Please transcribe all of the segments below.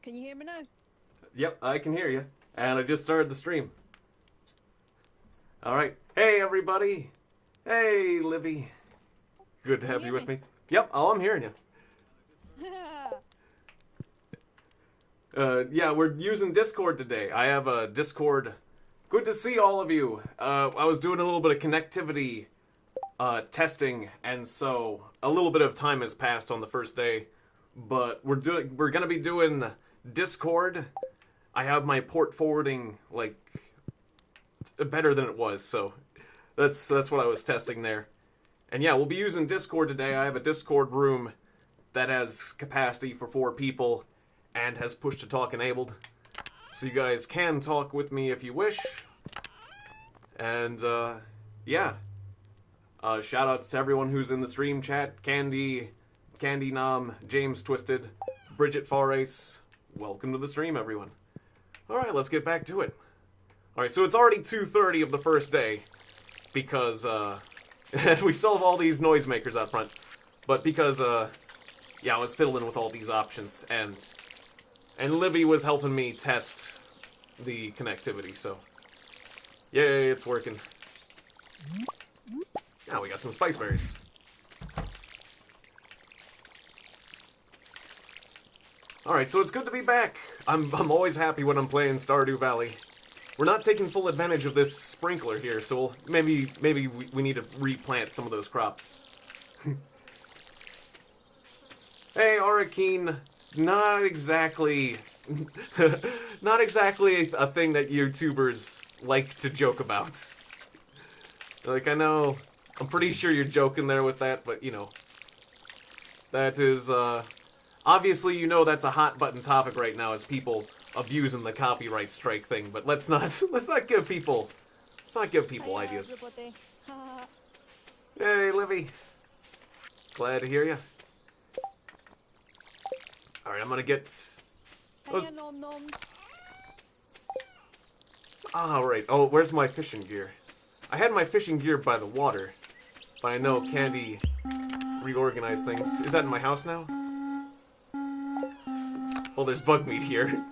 Can you hear me now? Yep, I can hear you. And I just started the stream. Alright. Hey, everybody. Hey, Livy. Good to have you with me. Yep, oh, I'm hearing you. Yeah, we're using Discord today. I have a Discord. Good to see all of you. I was doing a little bit of connectivity testing, and so a little bit of time has passed on the first day. But we're gonna be doing Discord. I have my port forwarding like better than it was, so that's what I was testing there. And yeah, we'll be using Discord today. I have a Discord room that has capacity for 4 people and has push to talk enabled. So you guys can talk with me if you wish. And yeah. Shout outs to everyone who's in the stream chat. Candy Nom, James Twisted, Bridget Farace. Welcome to the stream, everyone. Alright, let's get back to it. Alright, so it's already 2:30 of the first day. Because, we still have all these noisemakers out front. But because, yeah, I was fiddling with all these options, and Libby was helping me test the connectivity, so yay, it's working. Now we got some spice berries. Alright, so it's good to be back. I'm always happy when I'm playing Stardew Valley. We're not taking full advantage of this sprinkler here, so maybe we need to replant some of those crops. Hey, Arakeen, not exactly a thing that YouTubers like to joke about. Like, I know, I'm pretty sure you're joking there with that, but, you know, that is, obviously, you know that's a hot button topic right now, is people abusing the copyright strike thing, but let's not give people ideas. Hey, Livy. Glad to hear you. Alright, I'm gonna get... Alright, oh, where's my fishing gear? I had my fishing gear by the water, but I know Candy reorganized things. Is that in my house now? Well, there's bug meat here.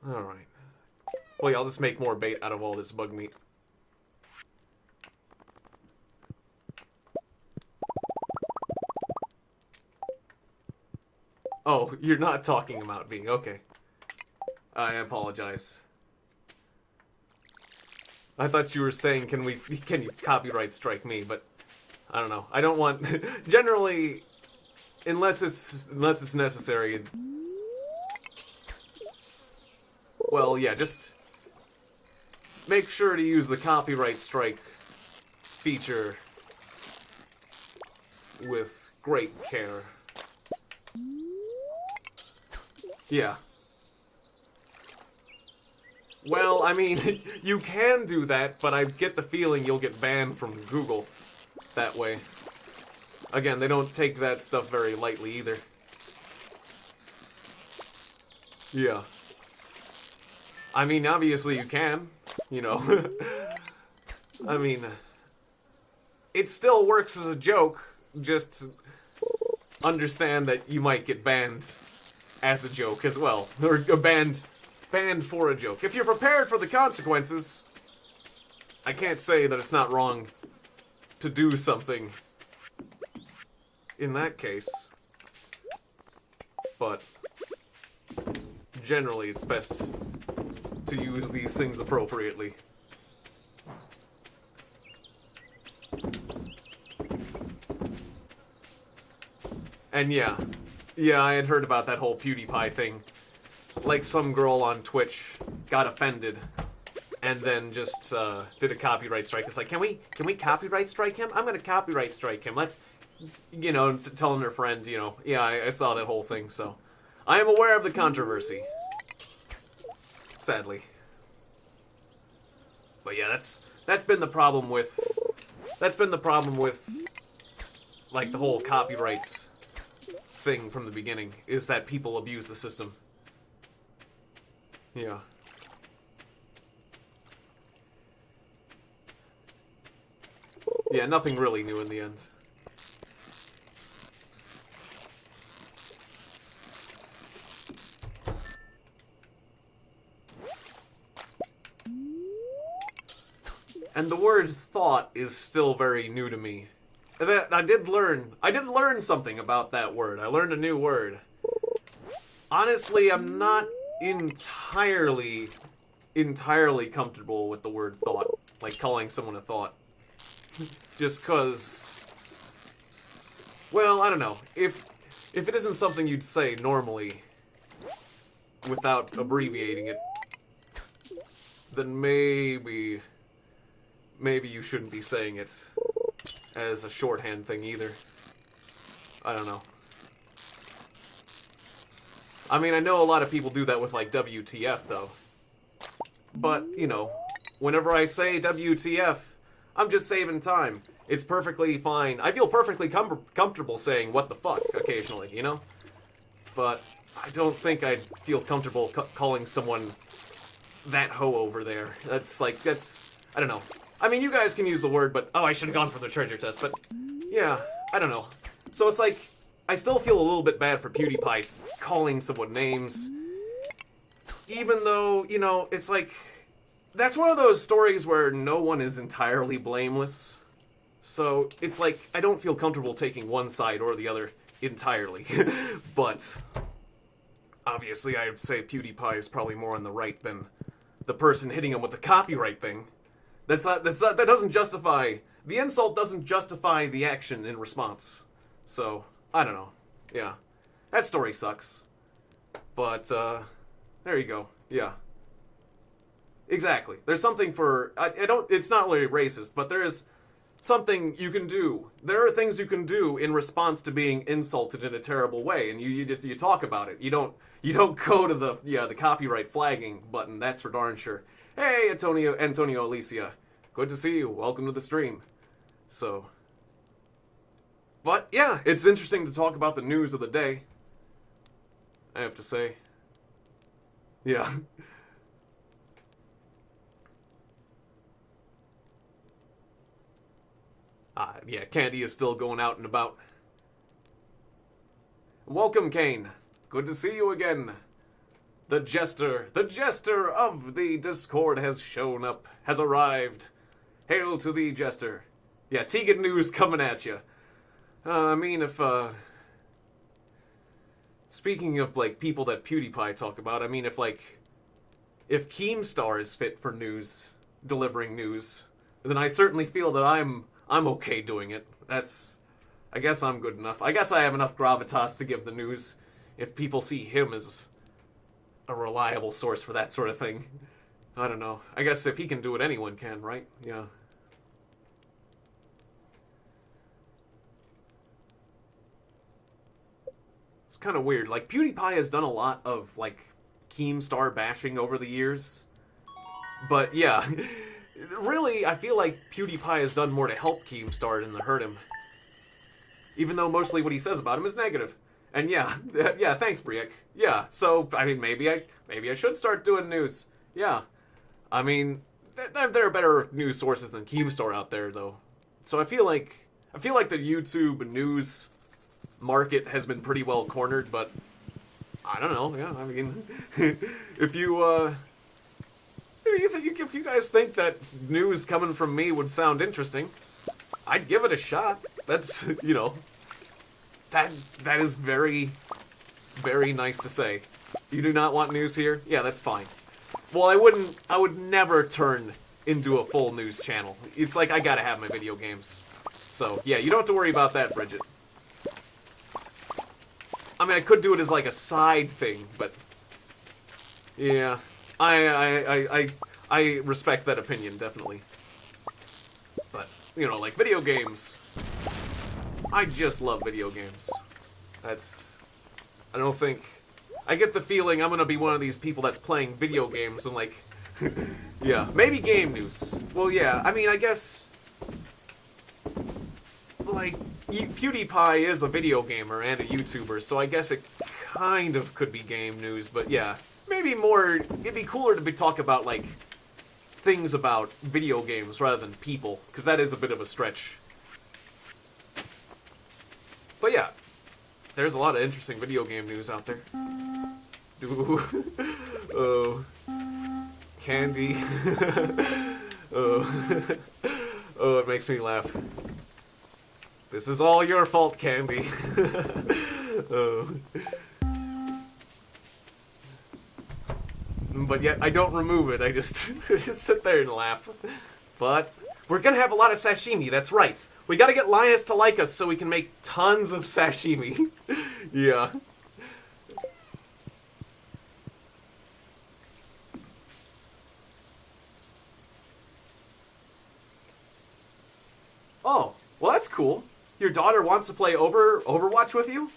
Alright. Well, yeah, I'll just make more bait out of all this bug meat. Oh, you're not talking about me. Okay. I apologize. I thought you were saying, can you copyright strike me, but I don't know. I don't want generally unless it's necessary. Well, yeah, just make sure to use the copyright strike feature with great care. Yeah. Well, I mean, you can do that, but I get the feeling you'll get banned from Google that way. Again, they don't take that stuff very lightly either. Yeah. I mean, obviously you can, you know. I mean, it still works as a joke, just understand that you might get banned as a joke as well, or banned for a joke. If you're prepared for the consequences, I can't say that it's not wrong to do something in that case, but generally it's best to use these things appropriately. And yeah, I had heard about that whole PewDiePie thing. Like, some girl on Twitch got offended and then just did a copyright strike. It's like, can we copyright strike him? I'm gonna copyright strike him. Let's, you know, telling her friend, you know, yeah, I saw that whole thing, so I am aware of the controversy. Sadly. But yeah, that's been the problem with like the whole copyrights thing from the beginning, is that people abuse the system. Yeah. Yeah, nothing really new in the end. And the word thought is still very new to me. I did learn something about that word. I learned a new word. Honestly, I'm not entirely comfortable with the word thought. Like calling someone a thought. Just cause, well, I don't know. If it isn't something you'd say normally without abbreviating it, then maybe you shouldn't be saying it as a shorthand thing either. I don't know. I mean, I know a lot of people do that with, like, WTF, though. But, you know, whenever I say WTF, I'm just saving time. It's perfectly fine. I feel perfectly comfortable saying what the fuck occasionally, you know? But I don't think I'd feel comfortable calling someone that hoe over there. That's, I don't know. I mean, you guys can use the word, but, oh, I should have gone for the treasure chest, but, yeah, I don't know. So it's like, I still feel a little bit bad for PewDiePie calling someone names, even though, you know, it's like, that's one of those stories where no one is entirely blameless. So, it's like, I don't feel comfortable taking one side or the other entirely. But, obviously, I would say PewDiePie is probably more on the right than the person hitting him with the copyright thing. That doesn't justify, the insult doesn't justify the action in response. So, I don't know. Yeah. That story sucks. But, there you go. Yeah. Exactly. There's something for, it's not really racist, but there is something you can do. There are things you can do in response to being insulted in a terrible way, and you talk about it. You don't go to the copyright flagging button, that's for darn sure. Hey, Antonio Alicia. Good to see you. Welcome to the stream. So, but yeah, it's interesting to talk about the news of the day, I have to say. Yeah. Yeah, Candy is still going out and about. Welcome, Kane. Good to see you again. The jester of the Discord has shown up, has arrived. Hail to the jester. Yeah, Tiegon news coming at you. I mean, speaking of, like, people that PewDiePie talk about, I mean, if Keemstar is fit for news, delivering news, then I certainly feel that I'm okay doing it. I guess I'm good enough. I guess I have enough gravitas to give the news if people see him as a reliable source for that sort of thing. I don't know. I guess if he can do it, anyone can, right? Yeah. It's kind of weird. Like, PewDiePie has done a lot of, like, Keemstar bashing over the years. But, yeah. Really, I feel like PewDiePie has done more to help Keemstar than to hurt him. Even though mostly what he says about him is negative. And yeah, yeah, thanks, Briek. Yeah, so, I mean, maybe I should start doing news. Yeah. I mean, there are better news sources than Keemstar out there, though. So I feel like the YouTube news market has been pretty well cornered, but I don't know. Yeah, I mean, if you guys think that news coming from me would sound interesting, I'd give it a shot. That's, you know, that is very, very nice to say. You do not want news here? Yeah, that's fine. Well, I would never turn into a full news channel. It's like I gotta have my video games. So, yeah, you don't have to worry about that, Bridget. I mean, I could do it as like a side thing, but yeah, I respect that opinion, definitely. But, you know, like video games, I just love video games. I don't think, I get the feeling I'm gonna be one of these people that's playing video games and like, yeah, maybe game news. Well, yeah, I mean, I guess, like, PewDiePie is a video gamer and a YouTuber, so I guess it kind of could be game news, but yeah. Maybe more, it'd be cooler to talk about, like, things about video games rather than people, because that is a bit of a stretch. But yeah, there's a lot of interesting video game news out there. Ooh. Oh. Candy. Oh. Oh, it makes me laugh. This is all your fault, Candy. Oh. But yet, I don't remove it, I just, just sit there and laugh. But, we're gonna have a lot of sashimi, that's right. We gotta get Linus to like us so we can make tons of sashimi. Yeah. Oh, well that's cool. Your daughter wants to play Overwatch with you?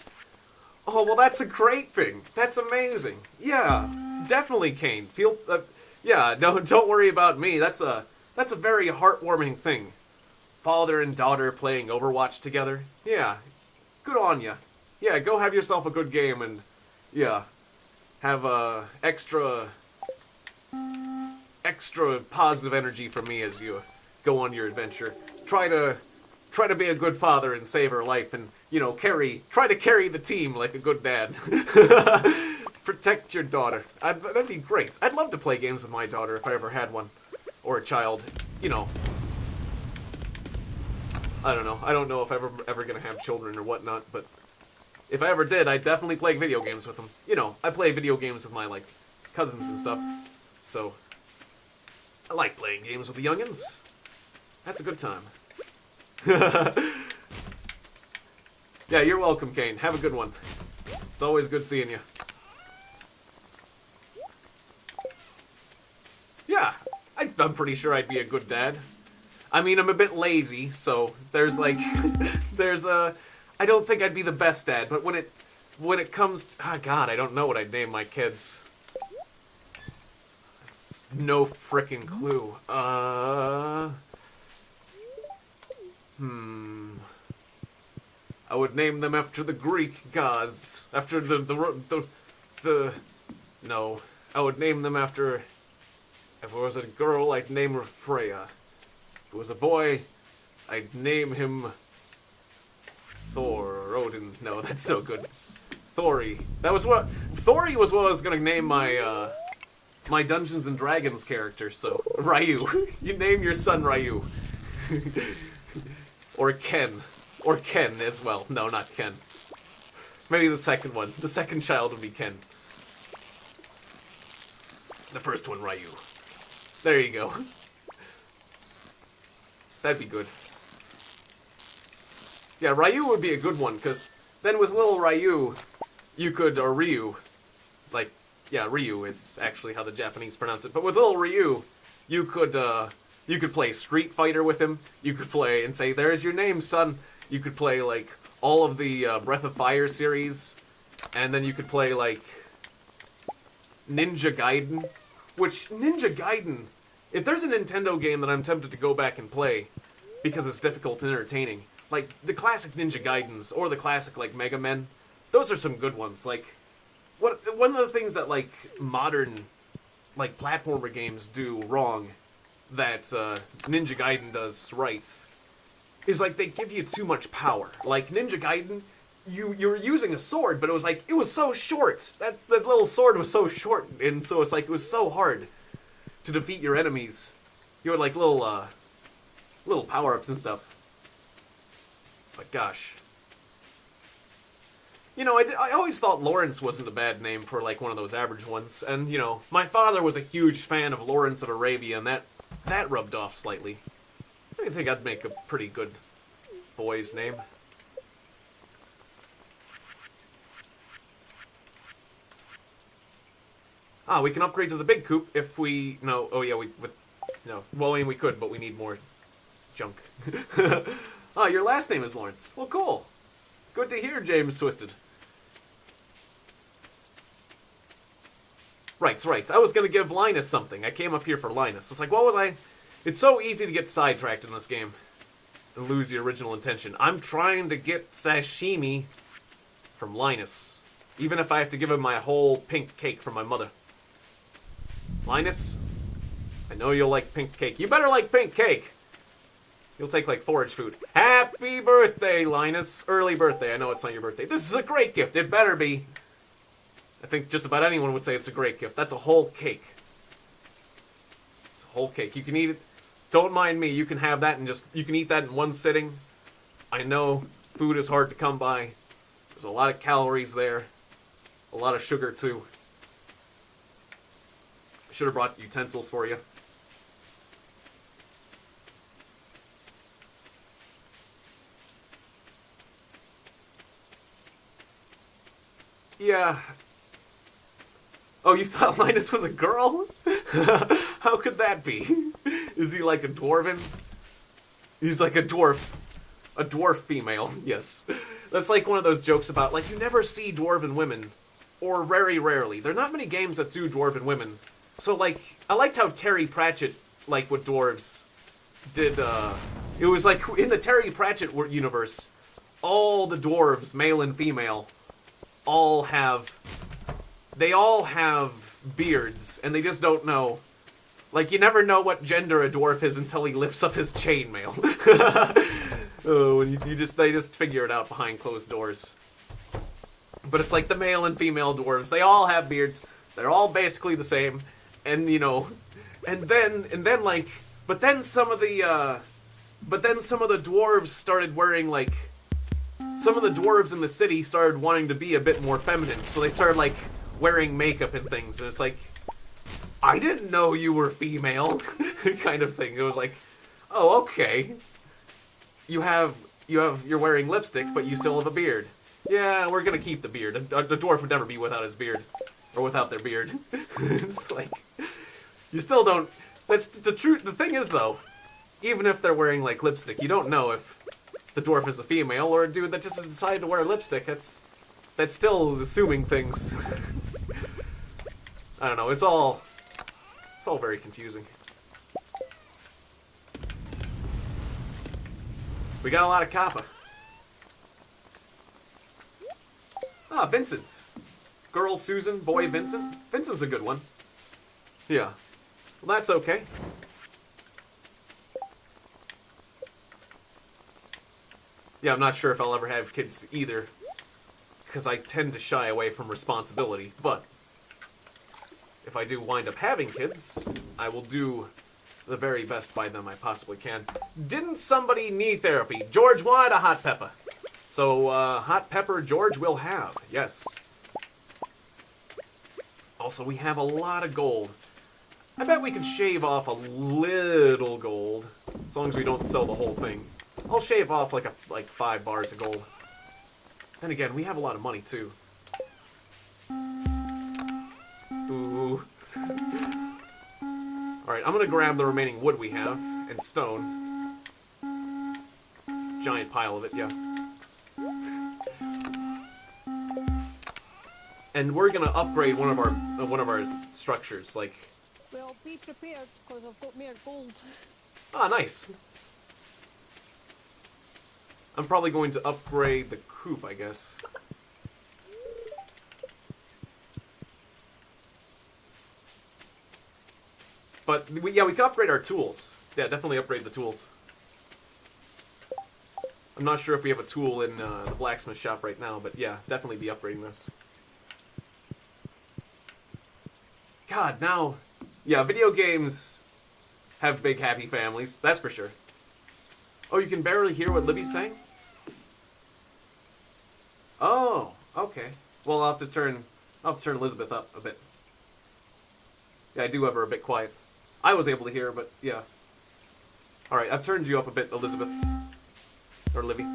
Oh, well that's a great thing. That's amazing. Yeah. Definitely, Kane. Yeah, don't worry about me. That's a very heartwarming thing. Father and daughter playing Overwatch together. Yeah, good on ya. Yeah, go have yourself a good game and, yeah, have extra positive energy from me as you go on your adventure. Try to be a good father and save her life, and try to carry the team like a good dad. Protect your daughter. That'd be great. I'd love to play games with my daughter if I ever had one. Or a child. I don't know. I don't know if I'm ever gonna have children or whatnot, but if I ever did, I'd definitely play video games with them. I play video games with my, cousins and stuff. So, I like playing games with the youngins. That's a good time. Yeah, you're welcome, Kane. Have a good one. It's always good seeing you. Yeah, I'm pretty sure I'd be a good dad. I mean, I'm a bit lazy, so there's I don't think I'd be the best dad, but when it comes to, God, I don't know what I'd name my kids. No frickin' clue. I would name them after the Greek gods. After no. I would name them after, if it was a girl, I'd name her Freya. If it was a boy, I'd name him Thor or Odin. No, that's no good. Thori. Thori was what I was gonna name my, my Dungeons and Dragons character, so, Ryu. You name your son Ryu. Or Ken. Or Ken as well. No, not Ken. Maybe the second one. The second child would be Ken. The first one, Ryu. There you go. That'd be good. Yeah, Ryu would be a good one, because then with little Ryu, you could, or Ryu, yeah, Ryu is actually how the Japanese pronounce it, but with little Ryu, you could play Street Fighter with him, you could play and say, there's your name, son. You could play, all of the Breath of Fire series, and then you could play, Ninja Gaiden, which, Ninja Gaiden, if there's a Nintendo game that I'm tempted to go back and play, because it's difficult and entertaining, the classic Ninja Gaidens, or the classic, Mega Men, those are some good ones, one of the things that, modern, platformer games do wrong, that Ninja Gaiden does right, is they give you too much power. Ninja Gaiden, you were using a sword, but it was so short. That little sword was so short, and so it was so hard to defeat your enemies. You had little power-ups and stuff. But gosh. I always thought Lawrence wasn't a bad name for one of those average ones. And, my father was a huge fan of Lawrence of Arabia, and that rubbed off slightly. I think I'd make a pretty good boy's name. We can upgrade to the big Coop if we... No, oh yeah, no. Well, I mean, we could, but we need more junk. Your last name is Lawrence. Well, cool. Good to hear, James Twisted. Right. I was gonna give Linus something. I came up here for Linus. It's what was I... It's so easy to get sidetracked in this game. and lose the original intention. I'm trying to get sashimi from Linus, even if I have to give him my whole pink cake from my mother. Linus, I know you'll like pink cake. You better like pink cake. You'll take, like, forage food. Happy birthday, Linus. Early birthday. I know it's not your birthday. This is a great gift. It better be. I think just about anyone would say it's a great gift. That's a whole cake. It's a whole cake. You can eat it. Don't mind me. You can have that and you can eat that in one sitting. I know food is hard to come by. There's a lot of calories there. A lot of sugar, too. I should have brought utensils for you. Yeah. Oh, you thought Linus was a girl? How could that be? Is he like a dwarven? He's like a dwarf. A dwarf female, yes. That's like one of those jokes about, like, you never see dwarven women. Or very rarely. There are not many games that do dwarven women. So, like, I liked how Terry Pratchett, like, with dwarves, did, it was like, in the Terry Pratchett universe, all the dwarves, male and female, they all have beards, and they just don't know. Like, you never know what gender a dwarf is until he lifts up his chainmail. Oh, and they just figure it out behind closed doors. But it's like the male and female dwarves, they all have beards, they're all basically the same, and, you know, and then some of the dwarves started wearing, like, some of the dwarves in the city started wanting to be a bit more feminine, so they started, like, wearing makeup and things, and it's like, I didn't know you were female, kind of thing. It was like, oh, okay. You're wearing lipstick, but you still have a beard. Yeah, we're gonna keep the beard. A dwarf would never be without his beard. Or without their beard. It's like, you still don't, that's the truth. The thing is, though, even if they're wearing, like, lipstick, you don't know if the dwarf is a female or a dude that just has decided to wear lipstick. That's still assuming things. I don't know, it's all very confusing. We got a lot of copper. Ah, Vincent. Girl Susan, boy Vincent. Vincent's a good one. Yeah. Well, that's okay. Yeah, I'm not sure if I'll ever have kids either, because I tend to shy away from responsibility, but if I do wind up having kids, I will do the very best by them I possibly can. Didn't somebody need therapy? George wanted a hot pepper. So, hot pepper George will have, yes. Also, we have a lot of gold. I bet we could shave off a little gold, as long as we don't sell the whole thing. I'll shave off like 5 bars of gold. Then again, we have a lot of money too. Ooh. Alright, I'm gonna grab the remaining wood we have, and stone. Giant pile of it, yeah. And we're gonna upgrade one of our structures, like. Well, be prepared, because I've got more gold. Ah, nice. I'm probably going to upgrade the coop, I guess. But, we can upgrade our tools. Yeah, definitely upgrade the tools. I'm not sure if we have a tool in the blacksmith shop right now, but yeah, definitely be upgrading this. God, now... Yeah, video games have big happy families, that's for sure. Oh, you can barely hear what Libby's saying? Oh, okay. Well, I'll have to turn Elizabeth up a bit. Yeah, I do have her a bit quiet. I was able to hear her, but yeah. Alright, I've turned you up a bit, Elizabeth. Or Libby.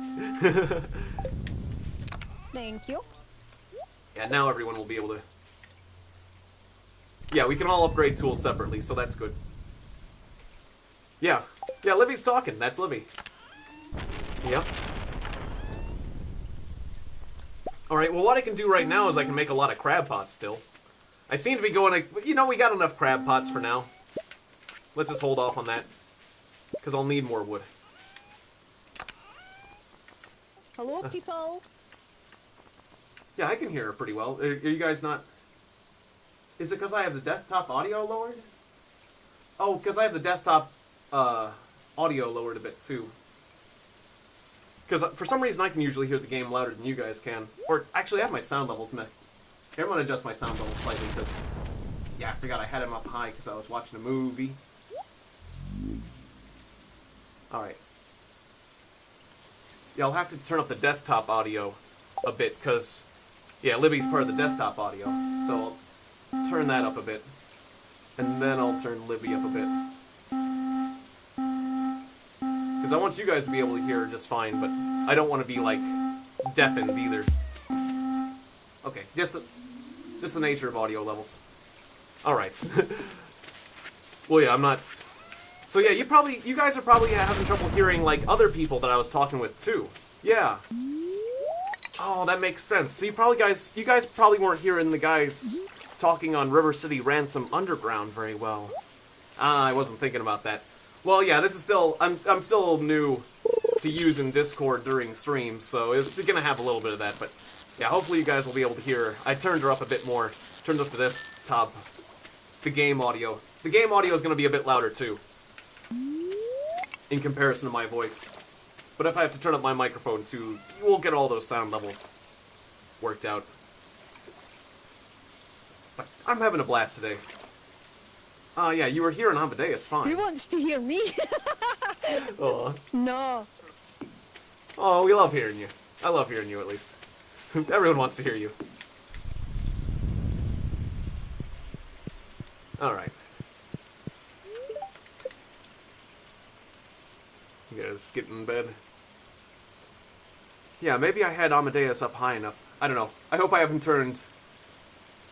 Thank you. Yeah, now everyone will be able to... Yeah, we can all upgrade tools separately, so that's good. Yeah. Yeah, Libby's talking. That's Libby. Yep. Alright, well what I can do right now is I can make a lot of crab pots still. I seem to be going... You know, we got enough crab pots for now. Let's just hold off on that. Because I'll need more wood. Hello, people. Yeah, I can hear her pretty well. Are you guys not... Is it because I have the desktop audio lowered? Oh, because I have the desktop audio lowered a bit, too. Because for some reason I can usually hear the game louder than you guys can. Or, actually, I have my sound levels met. Here, I'm going to adjust my sound levels slightly, because... Yeah, I forgot I had them up high because I was watching a movie. Alright. Yeah, I'll have to turn up the desktop audio a bit, because... Yeah, Libby's part of the desktop audio, so I'll turn that up a bit. And then I'll turn Libby up a bit. Because I want you guys to be able to hear just fine, but I don't want to be, like, deafened either. Okay, just the nature of audio levels. Alright. Well, yeah, I'm not... So yeah, you guys are probably having trouble hearing, like, other people that I was talking with, too. Yeah. Oh, that makes sense. So you guys probably weren't hearing the guys talking on River City Ransom Underground very well. I wasn't thinking about that. Well, yeah, this is still... I'm still new to using Discord during streams, so it's gonna have a little bit of that, but... Yeah, hopefully you guys will be able to hear. I turned her up a bit more. Turned up the desktop. The game audio. The game audio is gonna be a bit louder, too. In comparison to my voice. But if I have to turn up my microphone too, we'll get all those sound levels worked out. But I'm having a blast today. Yeah, you were here on Amadeus, fine. Who wants to hear me? Aw. No. Oh, we love hearing you. I love hearing you, at least. Everyone wants to hear you. Alright. You guys get in bed? Yeah, maybe I had Amadeus up high enough. I don't know. I hope I haven't turned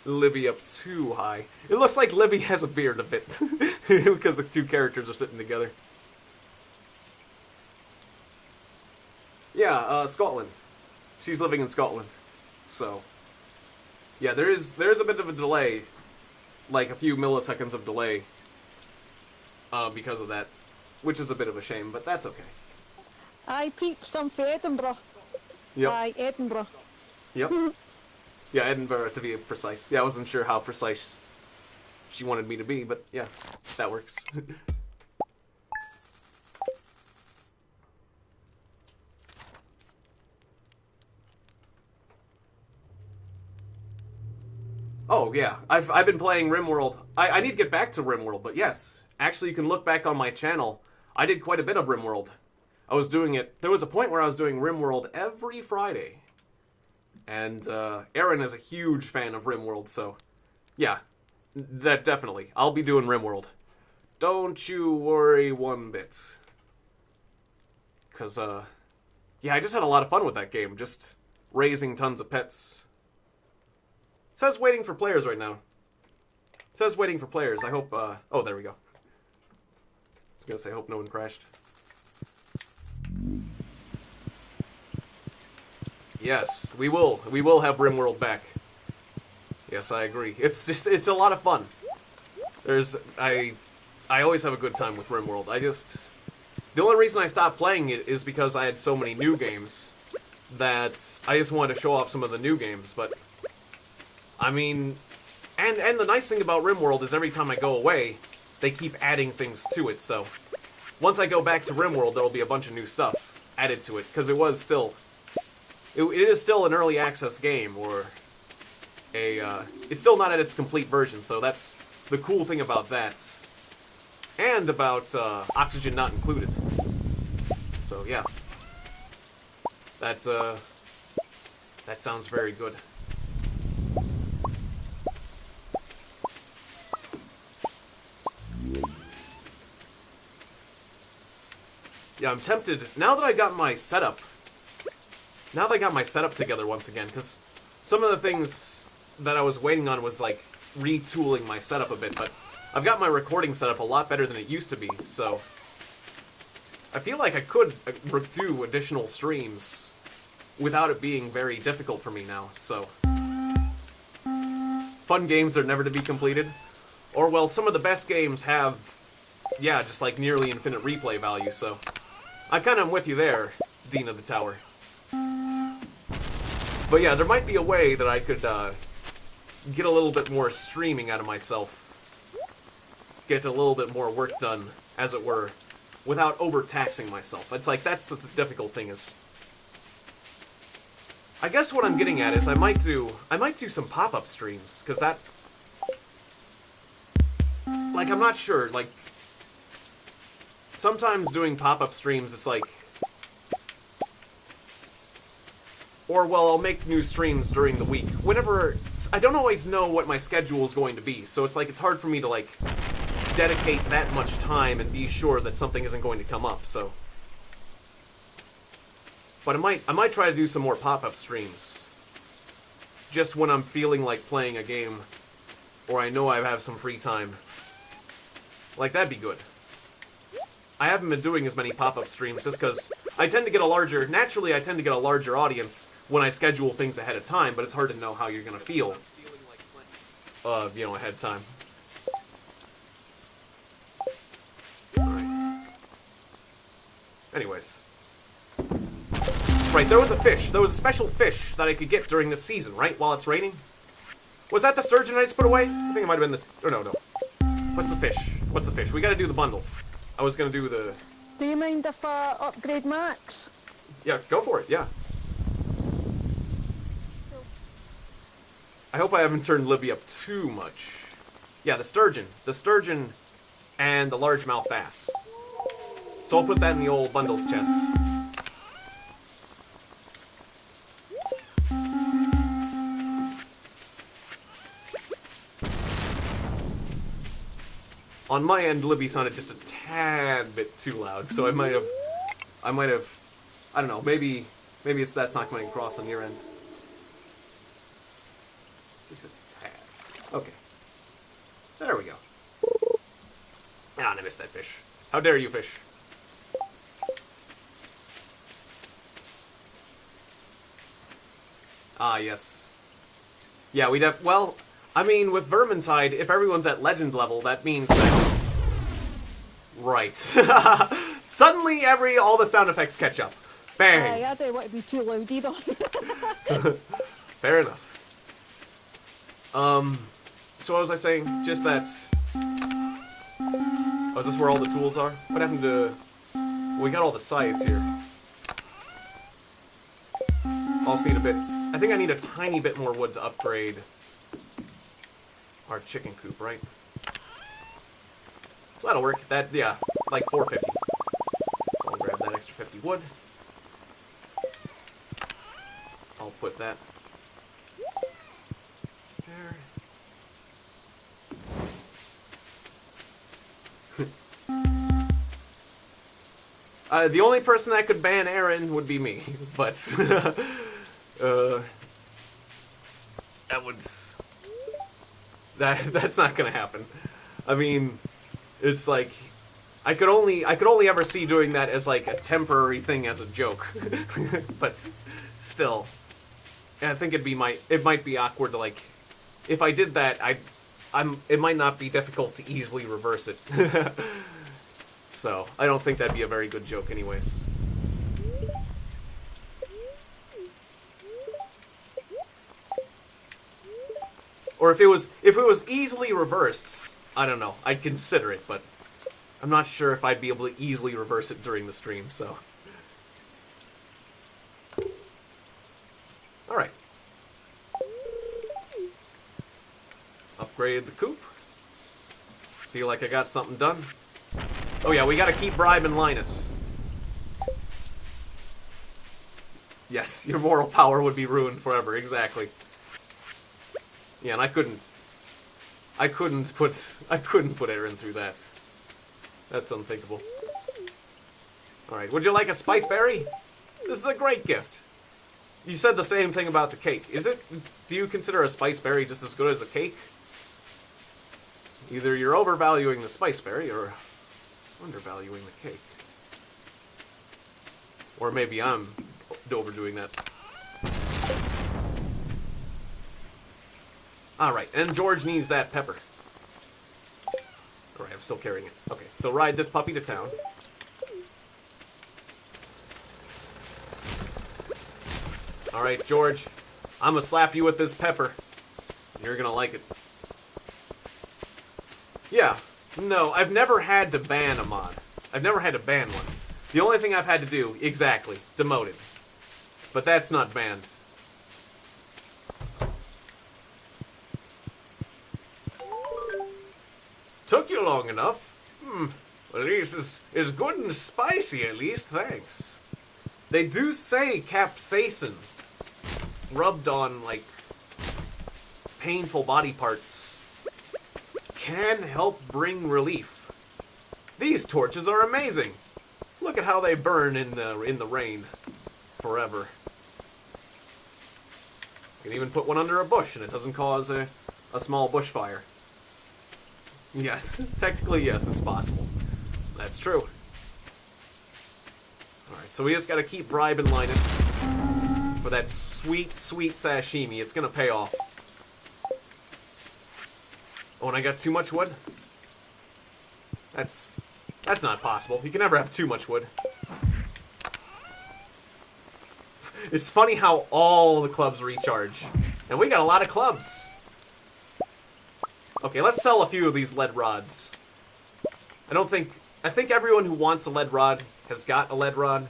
Livy up too high. It looks like Livy has a beard a bit. Because the two characters are sitting together. Yeah, Scotland. She's living in Scotland. So, yeah, there's a bit of a delay. Like a few milliseconds of delay. Because of that. Which is a bit of a shame, but that's okay. I peeped some for Edinburgh. Yep. Aye, Edinburgh. Yep. Yeah, Edinburgh, to be precise. Yeah, I wasn't sure how precise she wanted me to be, but yeah, that works. Oh, yeah. I've been playing RimWorld. I need to get back to RimWorld, but yes. Actually, you can look back on my channel. I did quite a bit of RimWorld. I was doing it... There was a point where I was doing RimWorld every Friday. And, Aaron is a huge fan of RimWorld, so... Yeah. That definitely. I'll be doing RimWorld. Don't you worry one bit. Because, yeah, I just had a lot of fun with that game. Just raising tons of pets. It says waiting for players right now. It says waiting for players. I hope, oh, there we go. I was gonna say, I hope no one crashed. Yes, we will. We will have RimWorld back. Yes, I agree. It's a lot of fun. I always have a good time with RimWorld. The only reason I stopped playing it is because I had so many new games that I just wanted to show off some of the new games, but I mean, and the nice thing about RimWorld is every time I go away, they keep adding things to it, so once I go back to RimWorld, there'll be a bunch of new stuff added to it, because it is still an early access game, or it's still not at its complete version, so that's the cool thing about that. And about oxygen not included. So yeah. That sounds very good. Yeah, I'm tempted, now that I got my setup together once again, because some of the things that I was waiting on was like retooling my setup a bit, but I've got my recording setup a lot better than it used to be, so I feel like I could do additional streams without it being very difficult for me now, so fun games are never to be completed, or well, some of the best games have, yeah, just like nearly infinite replay value, so I kind of am with you there, Dean of the Tower. But yeah, there might be a way that I could get a little bit more streaming out of myself. Get a little bit more work done, as it were, without overtaxing myself. It's like, that's the difficult thing is... I guess what I'm getting at is I might do some pop-up streams, because that... Like, I'm not sure, like... Sometimes doing pop-up streams, it's like... Or, well, I'll make new streams during the week. Whenever... I don't always know what my schedule is going to be, so it's like, it's hard for me to, like, dedicate that much time and be sure that something isn't going to come up, so... But I might try to do some more pop-up streams. Just when I'm feeling like playing a game, or I know I have some free time. Like, that'd be good. I haven't been doing as many pop-up streams just because I tend to get a larger... Naturally, I tend to get a larger audience when I schedule things ahead of time, but it's hard to know how you're going to feel, you know, ahead of time. Alright. Anyways. Right, there was a fish. There was a special fish that I could get during this season, right? While it's raining? Was that the sturgeon I just put away? I think it might have been this... Oh, no. What's the fish? What's the fish? We gotta do the bundles. I was gonna do the... Do you mind if I upgrade Max? Yeah, go for it, yeah. I hope I haven't turned Libby up too much. Yeah, the sturgeon. The sturgeon and the largemouth bass. So I'll put that in the old bundles chest. On my end, Libby sounded just a tad bit too loud, so I might have, I don't know, maybe that's not coming across on your end. Just a tad. Okay. There we go. Ah, and I missed that fish. How dare you, fish? Ah, yes. Yeah, we'd have, well... I mean, with Vermintide, if everyone's at legend level, that means that... Right. Suddenly, all the sound effects catch up. Bang! I don't want to be too loud either. Fair enough. So what was I saying? Just that... Oh, is this where all the tools are? What happened to... We got all the scythes here. Also need a bit... I think I need a tiny bit more wood to upgrade... our chicken coop, right? So that'll work. That, yeah, like 450. So I'll grab that extra 50 wood. I'll put that there. The only person that could ban Aaron would be me, but that would... That's not gonna happen. I mean, it's like I could only ever see doing that as like a temporary thing, as a joke. But still, I think it might be awkward to, like, if I did that, it might not be difficult to easily reverse it. So I don't think that'd be a very good joke, anyways. Or if it was easily reversed, I don't know, I'd consider it, but I'm not sure if I'd be able to easily reverse it during the stream, so. Alright. Upgraded the coop. Feel like I got something done. Oh yeah, we gotta keep bribing Linus. Yes, your moral power would be ruined forever, exactly. Yeah, and I couldn't put Aaron through that. That's unthinkable. Alright, would you like a spice berry? This is a great gift. You said the same thing about the cake. Do you consider a spice berry just as good as a cake? Either you're overvaluing the spice berry or undervaluing the cake. Or maybe I'm overdoing that. Alright, and George needs that pepper. Alright, I'm still carrying it. Okay, so ride this puppy to town. Alright, George. I'm gonna slap you with this pepper. You're gonna like it. Yeah. No, I've never had to ban a mod. I've never had to ban one. The only thing I've had to do, exactly, demote it. But that's not banned. Took you long enough. At least it's good and spicy, at least, thanks. They do say capsaicin rubbed on, like, painful body parts can help bring relief. These torches are amazing. Look at how they burn in the rain forever. You can even put one under a bush and it doesn't cause a small bushfire. Yes, technically yes, it's possible. That's true. Alright, so we just gotta keep bribing Linus for that sweet, sweet sashimi. It's gonna pay off. Oh, and I got too much wood? That's not possible. You can never have too much wood. It's funny how all the clubs recharge. And we got a lot of clubs. Okay, let's sell a few of these lead rods. I think everyone who wants a lead rod has got a lead rod.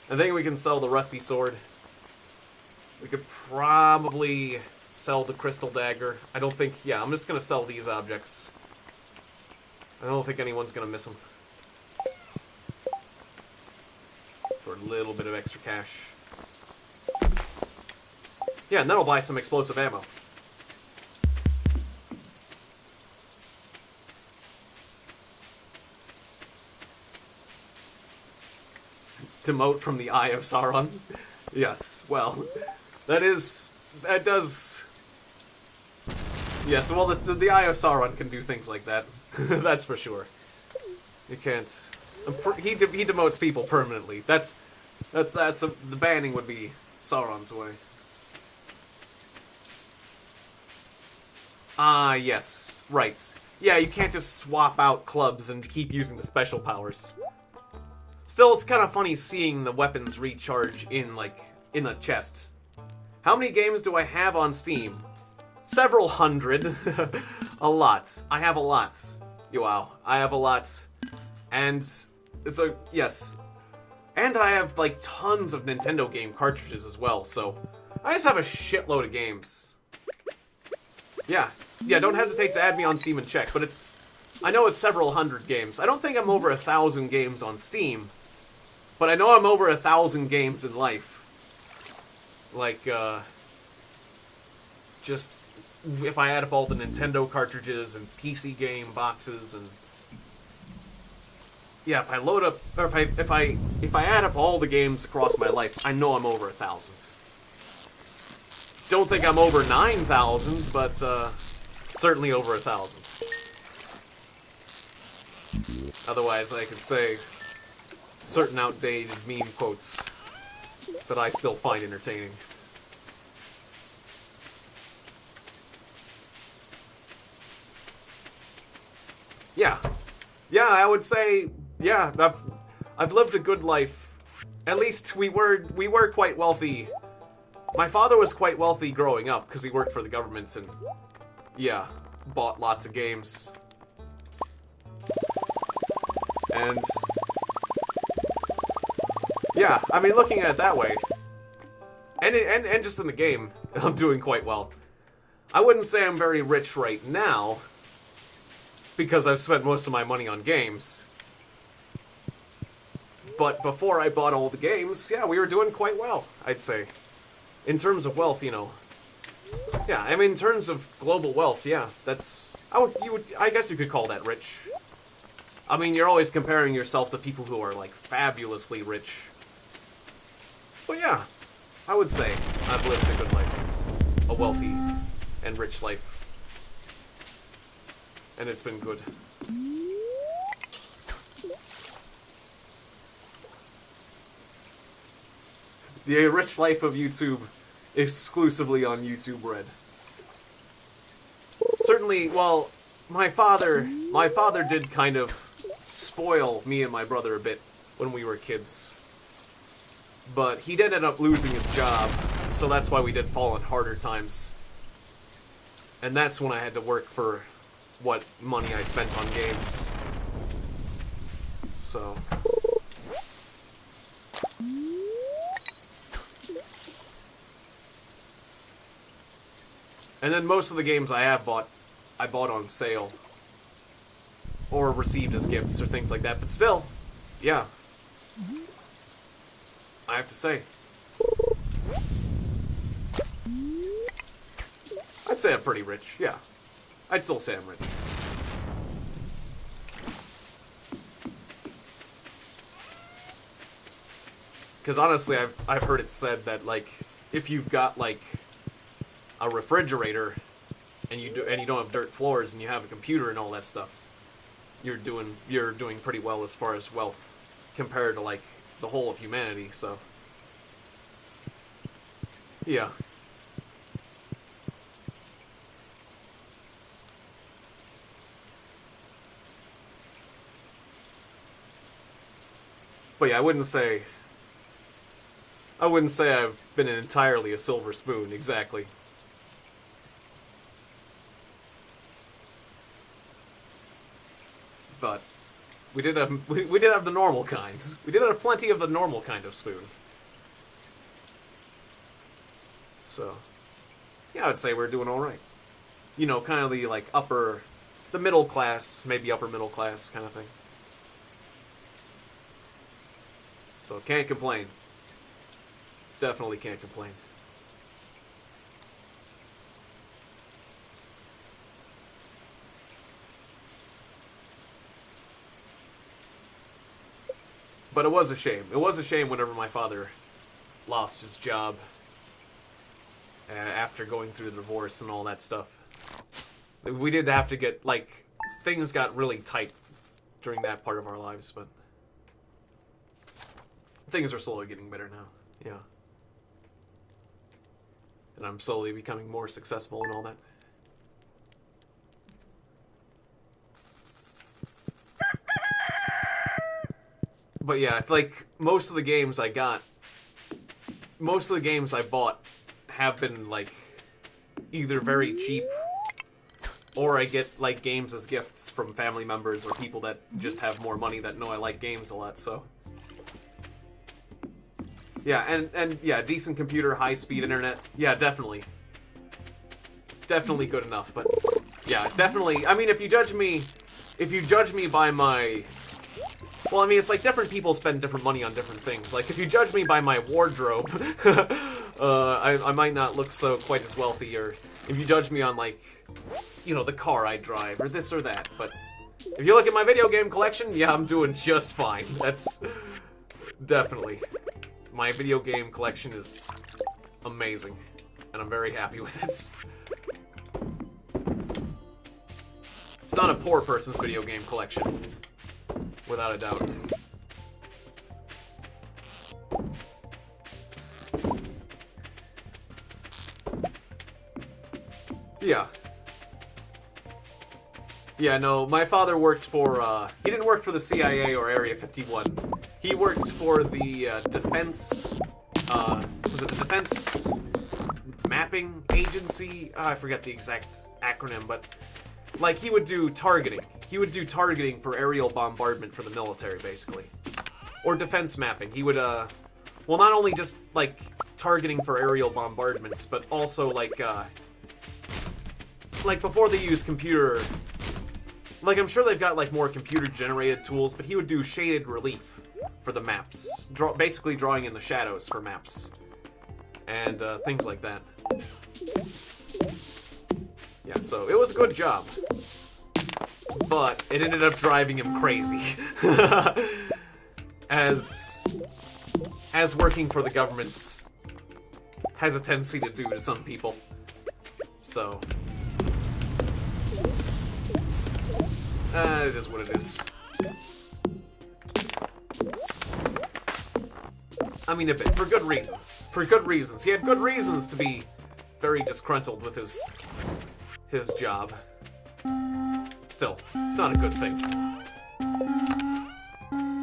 I think we can sell the rusty sword. We could probably sell the crystal dagger. I don't think, yeah, I'm just gonna sell these objects. I don't think anyone's gonna miss them. For a little bit of extra cash. Yeah, and then I'll buy some explosive ammo. Demote from the Eye of Sauron? Yes, well, that does... Yes, well, the Eye of Sauron can do things like that. That's for sure. You can't... He demotes people permanently. The banning would be Sauron's way. Ah, yes. Right. Yeah, you can't just swap out clubs and keep using the special powers. Still, it's kind of funny seeing the weapons recharge in a chest. How many games do I have on Steam? Several hundred. A lot. I have a lot. Wow. I have a lot. And, so, yes. And I have, like, tons of Nintendo game cartridges as well, so I just have a shitload of games. Yeah. Yeah, don't hesitate to add me on Steam and check, but I know it's several hundred games. I don't think I'm over 1,000 games on Steam, but I know I'm over 1,000 games in life. Like, just, if I add up all the Nintendo cartridges and PC game boxes and... Yeah, if I load up, or if I add up all the games across my life, I know I'm over 1,000. Don't think I'm over 9,000, but, certainly over 1,000. Otherwise, I could say certain outdated meme quotes that I still find entertaining. Yeah. Yeah, I would say, yeah, I've lived a good life. At least we were quite wealthy. My father was quite wealthy growing up because he worked for the government and, yeah, bought lots of games. And yeah, I mean, looking at it that way, and just in the game, I'm doing quite well. I wouldn't say I'm very rich right now, because I've spent most of my money on games. But before I bought all the games, yeah, we were doing quite well, I'd say. In terms of wealth, you know. Yeah, I mean, in terms of global wealth, yeah, that's... I guess you could call that rich. I mean, you're always comparing yourself to people who are, like, fabulously rich. But yeah, I would say I've lived a good life. A wealthy and rich life. And it's been good. The rich life of YouTube, exclusively on YouTube Red. Certainly, well, my father did kind of spoil me and my brother a bit when we were kids. But he did end up losing his job so that's why we did fall on harder times. And that's when I had to work for what money I spent on games. So... And then most of the games I bought on sale. Or received as gifts or things like that. But still, yeah. I have to say. I'd say I'm pretty rich, yeah. I'd still say I'm rich. Because honestly, I've heard it said that, like, if you've got, like, a refrigerator and you don't have dirt floors and you have a computer and all that stuff, you're doing pretty well as far as wealth compared to, like, the whole of humanity. So yeah. But yeah, I wouldn't say I've been entirely a silver spoon, exactly. But we did have the normal kinds. We did have plenty of the normal kind of spoon. So yeah, I'd say we're doing all right. You know, kind of the middle class, maybe upper middle class kind of thing. So can't complain. Definitely can't complain. But it was a shame. It was a shame whenever my father lost his job after going through the divorce and all that stuff. We did have to get, like, things got really tight during that part of our lives, but things are slowly getting better now. Yeah. And I'm slowly becoming more successful and all that. But yeah, like, most of the games I bought have been, like, either very cheap, or I get, like, games as gifts from family members or people that just have more money that know I like games a lot, so. Yeah, and yeah, decent computer, high-speed internet. Yeah, definitely. Definitely good enough, but yeah, definitely. I mean, if you judge me by my... Well, I mean, it's like different people spend different money on different things. Like, if you judge me by my wardrobe, I might not look so quite as wealthy, or if you judge me on, like, you know, the car I drive, or this or that. But if you look at my video game collection, yeah, I'm doing just fine. That's definitely. My video game collection is amazing, and I'm very happy with it. It's not a poor person's video game collection. Without a doubt. Yeah. Yeah, no, my father worked for, he didn't work for the CIA or Area 51. He worked for the, Defense, was it the Defense Mapping Agency? Oh, I forget the exact acronym, but, like, he would do targeting. He would do targeting for aerial bombardment for the military, basically. Or defense mapping. He would, well, not only just, like, targeting for aerial bombardments, but also, like, before they use computer... Like, I'm sure they've got, like, more computer-generated tools, but he would do shaded relief for the maps. Basically drawing in the shadows for maps. And, things like that. Yeah, so it was a good job. But it ended up driving him crazy. as working for the governments has a tendency to do to some people. So it is what it is. I mean, a bit, for good reasons. For good reasons. He had good reasons to be very disgruntled with his job. Still, it's not a good thing.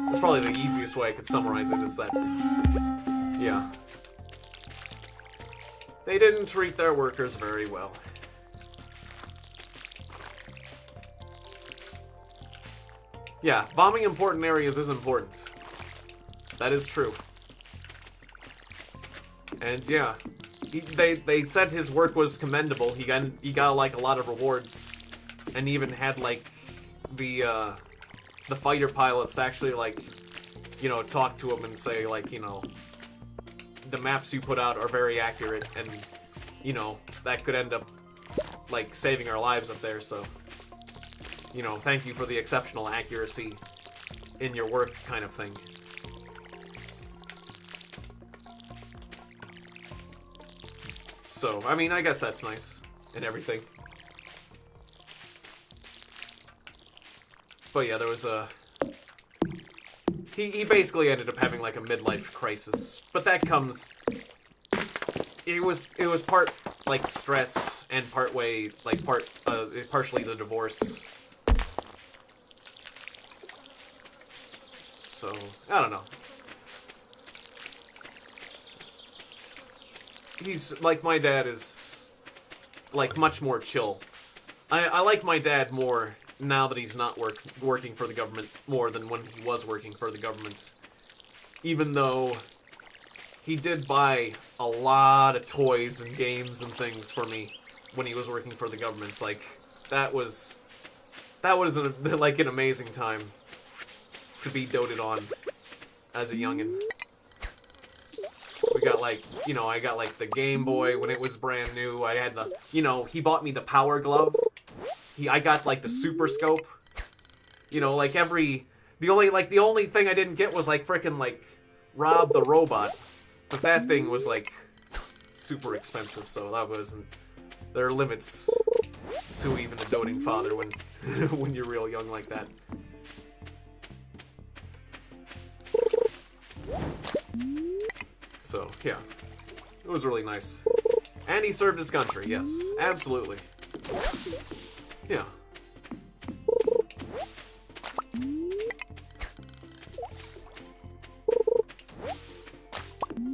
That's probably the easiest way I could summarize it, is that... Yeah. They didn't treat their workers very well. Yeah, bombing important areas is important. That is true. And yeah, they said his work was commendable. He got like a lot of rewards, and even had like the fighter pilots actually like, you know, talk to him and say like, you know, the maps you put out are very accurate, and you know that could end up like saving our lives up there. So, you know, thank you for the exceptional accuracy in your work, kind of thing. So, I mean, I guess that's nice and everything. But yeah, there was a... He basically ended up having like a midlife crisis. But that comes... It was part like stress and part way like partially the divorce. So, I don't know. He's, like, my dad is, like, much more chill. I like my dad more now that he's not working for the government more than when he was working for the government. Even though he did buy a lot of toys and games and things for me when he was working for the government. Like, that was like, an amazing time to be doted on as a youngin'. We got like, you know, I got like the Game Boy when it was brand new. I had the, you know, he bought me the Power Glove. I got like the Super Scope. You know, like the only thing I didn't get was like frickin' like Rob the Robot. But that thing was like super expensive, so that wasn't, there are limits to even a doting father when when you're real young like that. So, yeah. It was really nice. And he served his country, yes. Absolutely. Yeah.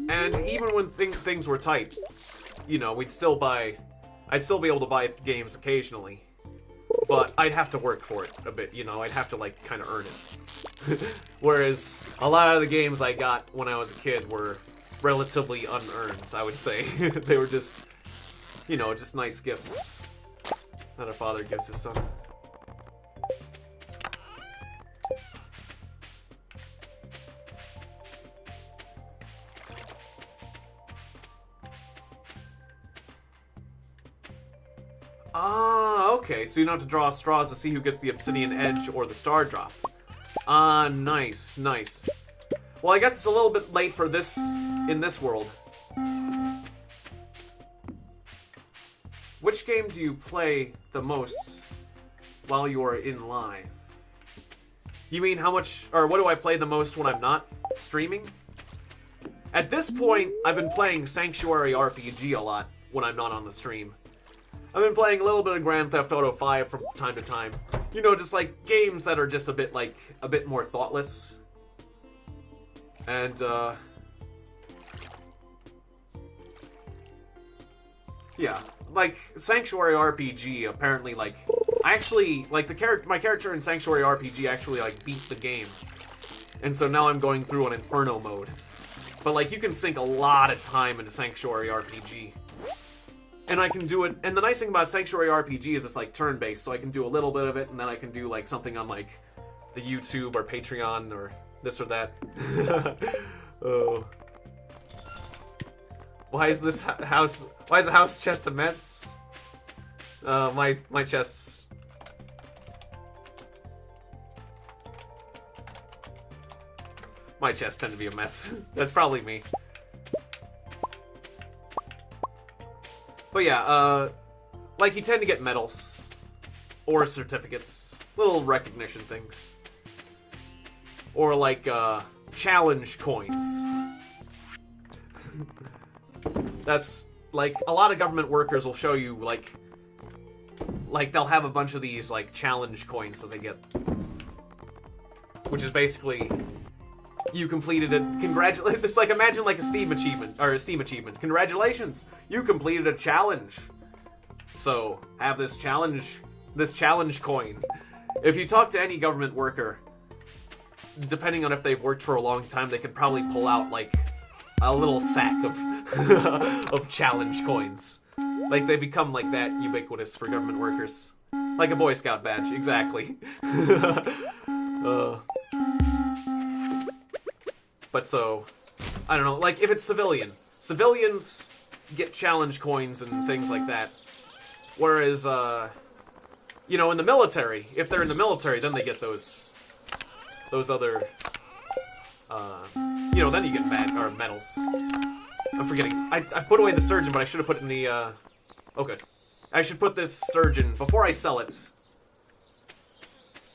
And even when things were tight, you know, I'd still be able to buy games occasionally. But I'd have to work for it a bit, you know, I'd have to, like, kind of earn it. Whereas, a lot of the games I got when I was a kid were relatively unearned, I would say. They were just, you know, just nice gifts that a father gives his son. Ah, okay, so you don't have to draw straws to see who gets the obsidian edge or the star drop. Ah, nice, nice. Well, I guess it's a little bit late for this in this world. Which game do you play the most while you are in live? You mean how much, or what do I play the most when I'm not streaming? At this point, I've been playing Sanctuary RPG a lot when I'm not on the stream. I've been playing a little bit of Grand Theft Auto 5 from time to time. You know, just like games that are just a bit more thoughtless. And, yeah, like, Sanctuary RPG, apparently, like, I actually, like, my character in Sanctuary RPG actually, like, beat the game. And so now I'm going through an Inferno mode. But, like, you can sink a lot of time into Sanctuary RPG. And I can do it, and the nice thing about Sanctuary RPG is it's, like, turn-based, so I can do a little bit of it, and then I can do, like, something on, like, the YouTube or Patreon or this or that. Oh. Why is this house... Why is the house chest a mess? My chests... My chests tend to be a mess. That's probably me. But yeah, like, you tend to get medals. Or certificates. Little recognition things. Or, like, challenge coins. That's, like, a lot of government workers will show you, like, they'll have a bunch of these, like, challenge coins that they get. Which is basically You completed it. This like imagine like a Steam achievement or a Steam achievement. Congratulations, you completed a challenge. So have this challenge coin. If you talk to any government worker, depending on if they've worked for a long time, they could probably pull out like a little sack of of challenge coins. Like they become like that ubiquitous for government workers, like a Boy Scout badge, exactly. But so, I don't know, like, if it's civilians get challenge coins and things like that. Whereas, you know, in the military, if they're in the military, then they get those other, you know, then you get medals. I'm forgetting. I put away the sturgeon, but I should have put it in the, oh good. I should put this sturgeon, before I sell it,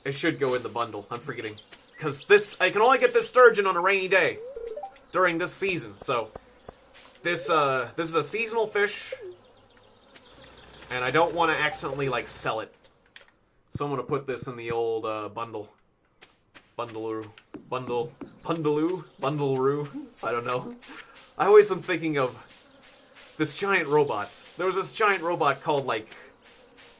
it should go in the bundle. I'm forgetting. Because I can only get this sturgeon on a rainy day during this season. So, this is a seasonal fish, and I don't want to accidentally, like, sell it. So I'm going to put this in the old, bundle. Bundleroo. I don't know. I always am thinking of this giant robots. There was this giant robot called, like,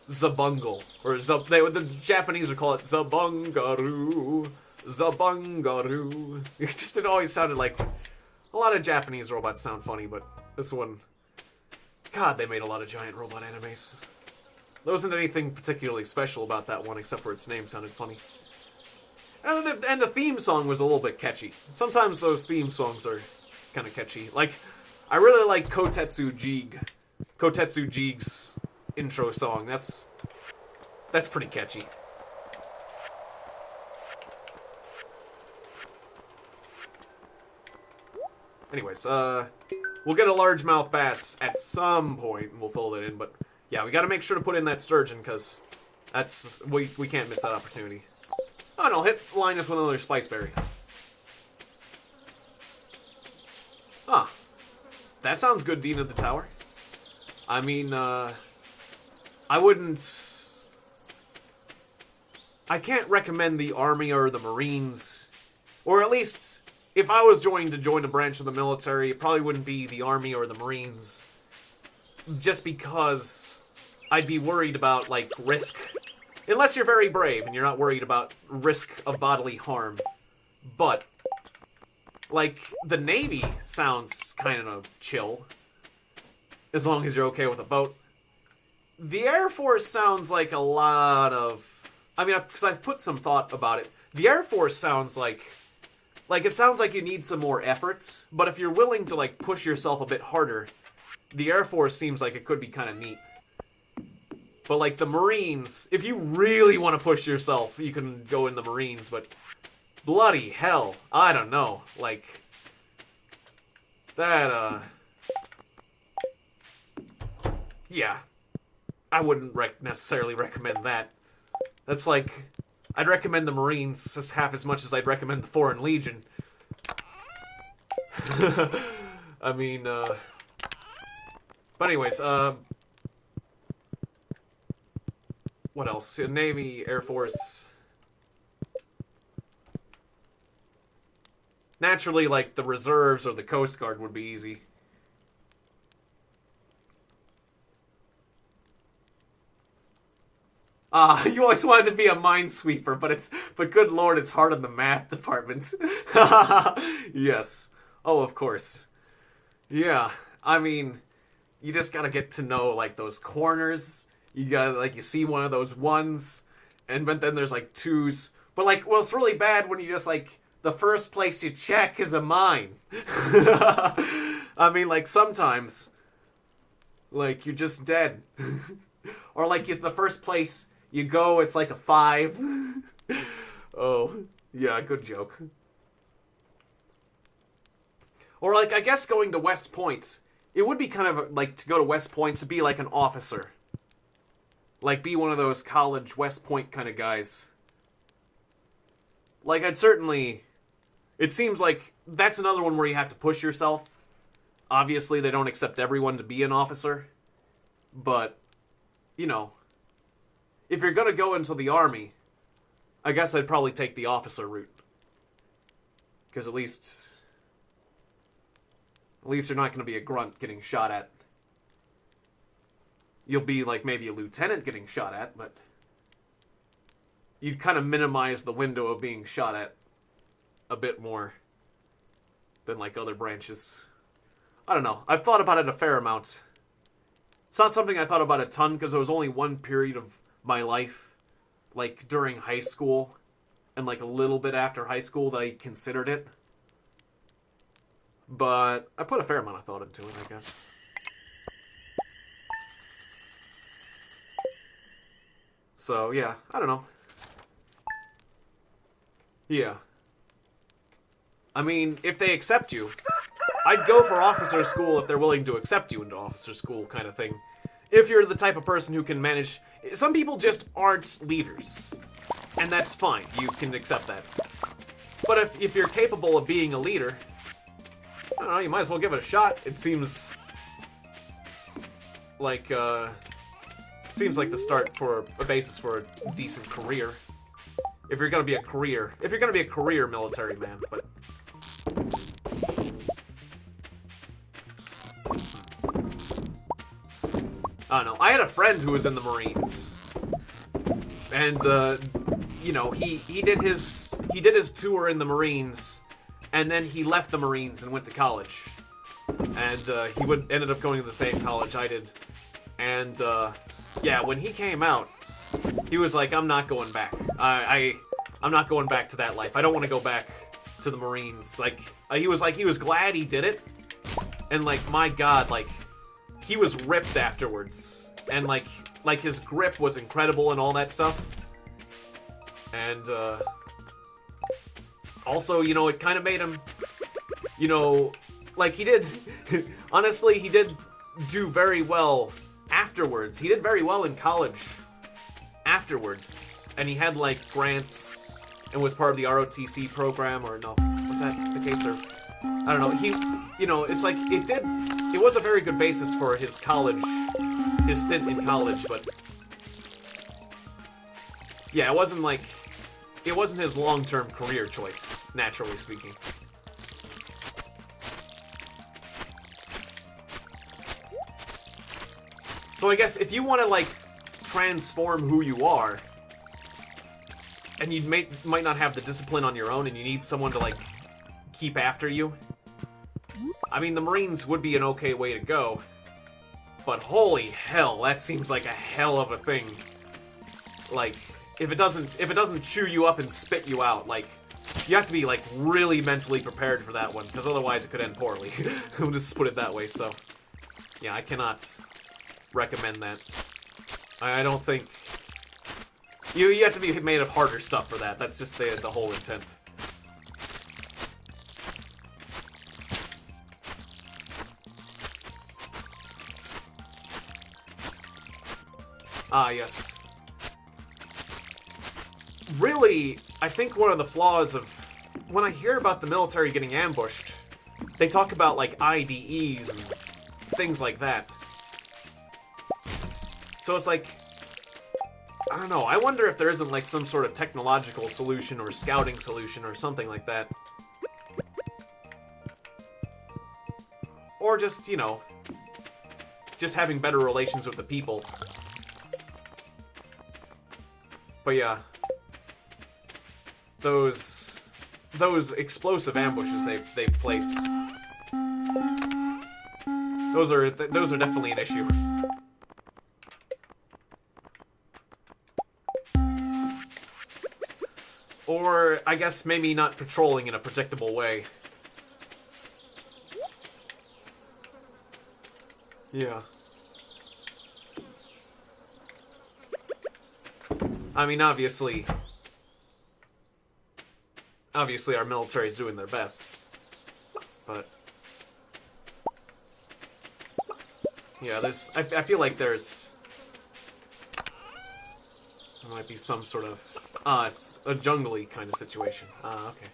Zabungle. Or the Japanese would call it Zabungaroo. Zabungaroo. It always sounded like... A lot of Japanese robots sound funny, but this one... God, they made a lot of giant robot animes. There wasn't anything particularly special about that one, except for its name sounded funny. And the theme song was a little bit catchy. Sometimes those theme songs are kind of catchy. Like, I really like Kotetsu Jig's intro song. That's pretty catchy. Anyways, we'll get a largemouth bass at some point, and we'll fill it in, but yeah, we gotta make sure to put in that sturgeon, because we can't miss that opportunity. Oh no, hit Linus with another spiceberry. Huh. That sounds good, Dean of the Tower. I mean, I can't recommend the Army or the Marines, or at least... If I was going to join a branch of the military, it probably wouldn't be the Army or the Marines. Just because I'd be worried about, like, risk. Unless you're very brave and you're not worried about risk of bodily harm. But, like, the Navy sounds kind of chill. As long as you're okay with a boat. The Air Force sounds like a lot of... I mean, because I've put some thought about it. The Air Force sounds like... Like, it sounds like you need some more efforts, but if you're willing to, like, push yourself a bit harder, the Air Force seems like it could be kind of neat. But, like, the Marines, if you really want to push yourself, you can go in the Marines, but bloody hell, I don't know. Like, that, yeah. I wouldn't necessarily recommend that. That's like... I'd recommend the Marines just half as much as I'd recommend the Foreign Legion. I mean, But anyways, what else? Navy, Air Force... Naturally, like, the reserves or the Coast Guard would be easy. You always wanted to be a minesweeper, but good lord, it's hard on the math department. Yes. Oh, of course. Yeah, I mean, you just gotta get to know, like, those corners. You gotta, like, you see one of those ones, but then there's, like, twos. But, like, well, it's really bad when you just, like, the first place you check is a mine. I mean, like, sometimes, like, you're just dead. Or, like, the first place... You go, it's like a 5. Oh, yeah, good joke. Or, like, I guess going to West Point, it would be kind of, like, to go to West Point to be, like, an officer. Like, be one of those college West Point kind of guys. Like, I'd certainly... It seems like that's another one where you have to push yourself. Obviously, they don't accept everyone to be an officer. But, you know... If you're gonna go into the Army, I guess I'd probably take the officer route. Because at least you're not going to be a grunt getting shot at. You'll be like maybe a lieutenant getting shot at, but you'd kind of minimize the window of being shot at a bit more than like other branches. I don't know. I've thought about it a fair amount. It's not something I thought about a ton because there was only one period of my life, like during high school and like a little bit after high school, that I considered it. But I put a fair amount of thought into it, I guess. So, yeah, I don't know. Yeah. I mean, if they accept you, I'd go for officer school if they're willing to accept you into officer school kind of thing. If you're the type of person who can manage... Some people just aren't leaders. And that's fine. You can accept that. But if you're capable of being a leader, I don't know, you might as well give it a shot. It seems like the start for a basis for a decent career. If you're gonna be a career military man, but I don't know. I had a friend who was in the Marines, and you know, he did his tour in the Marines, and then he left the Marines and went to college, and he ended up going to the same college I did, and yeah, when he came out, he was like, "I'm not going back. I'm not going back to that life. I don't want to go back to the Marines." Like he was glad he did it, and like my God, like he was ripped afterwards, and like his grip was incredible and all that stuff, and also, you know, it kind of made him, you know, like he did. Honestly, he did do very well afterwards. He did very well in college afterwards, and he had like grants and was part of the ROTC program, or no, was that the case? Or I don't know. He, you know, it's like it was a very good basis for his stint in college, but yeah, it wasn't his long-term career choice, naturally speaking. So I guess if you want to like transform who you are, and you might not have the discipline on your own, and you need someone to like keep after you, I mean, the Marines would be an okay way to go, but holy hell, that seems like a hell of a thing. Like, if it doesn't chew you up and spit you out, like, you have to be like really mentally prepared for that one, because otherwise it could end poorly. We'll just put it that way. So yeah, I cannot recommend that. I don't think you have to be made of harder stuff for that. That's just the whole intent. Ah, yes. Really, I think one of the flaws of... When I hear about the military getting ambushed, they talk about, like, IDEs and things like that. So it's like... I don't know, I wonder if there isn't, like, some sort of technological solution or scouting solution or something like that. Or just, you know, just having better relations with the people. But yeah, those explosive ambushes they place, those are definitely an issue. Or I guess maybe not patrolling in a predictable way. Yeah. I mean, obviously our military's doing their best, but yeah, I feel like there might be some sort of it's a jungly kind of situation. Okay.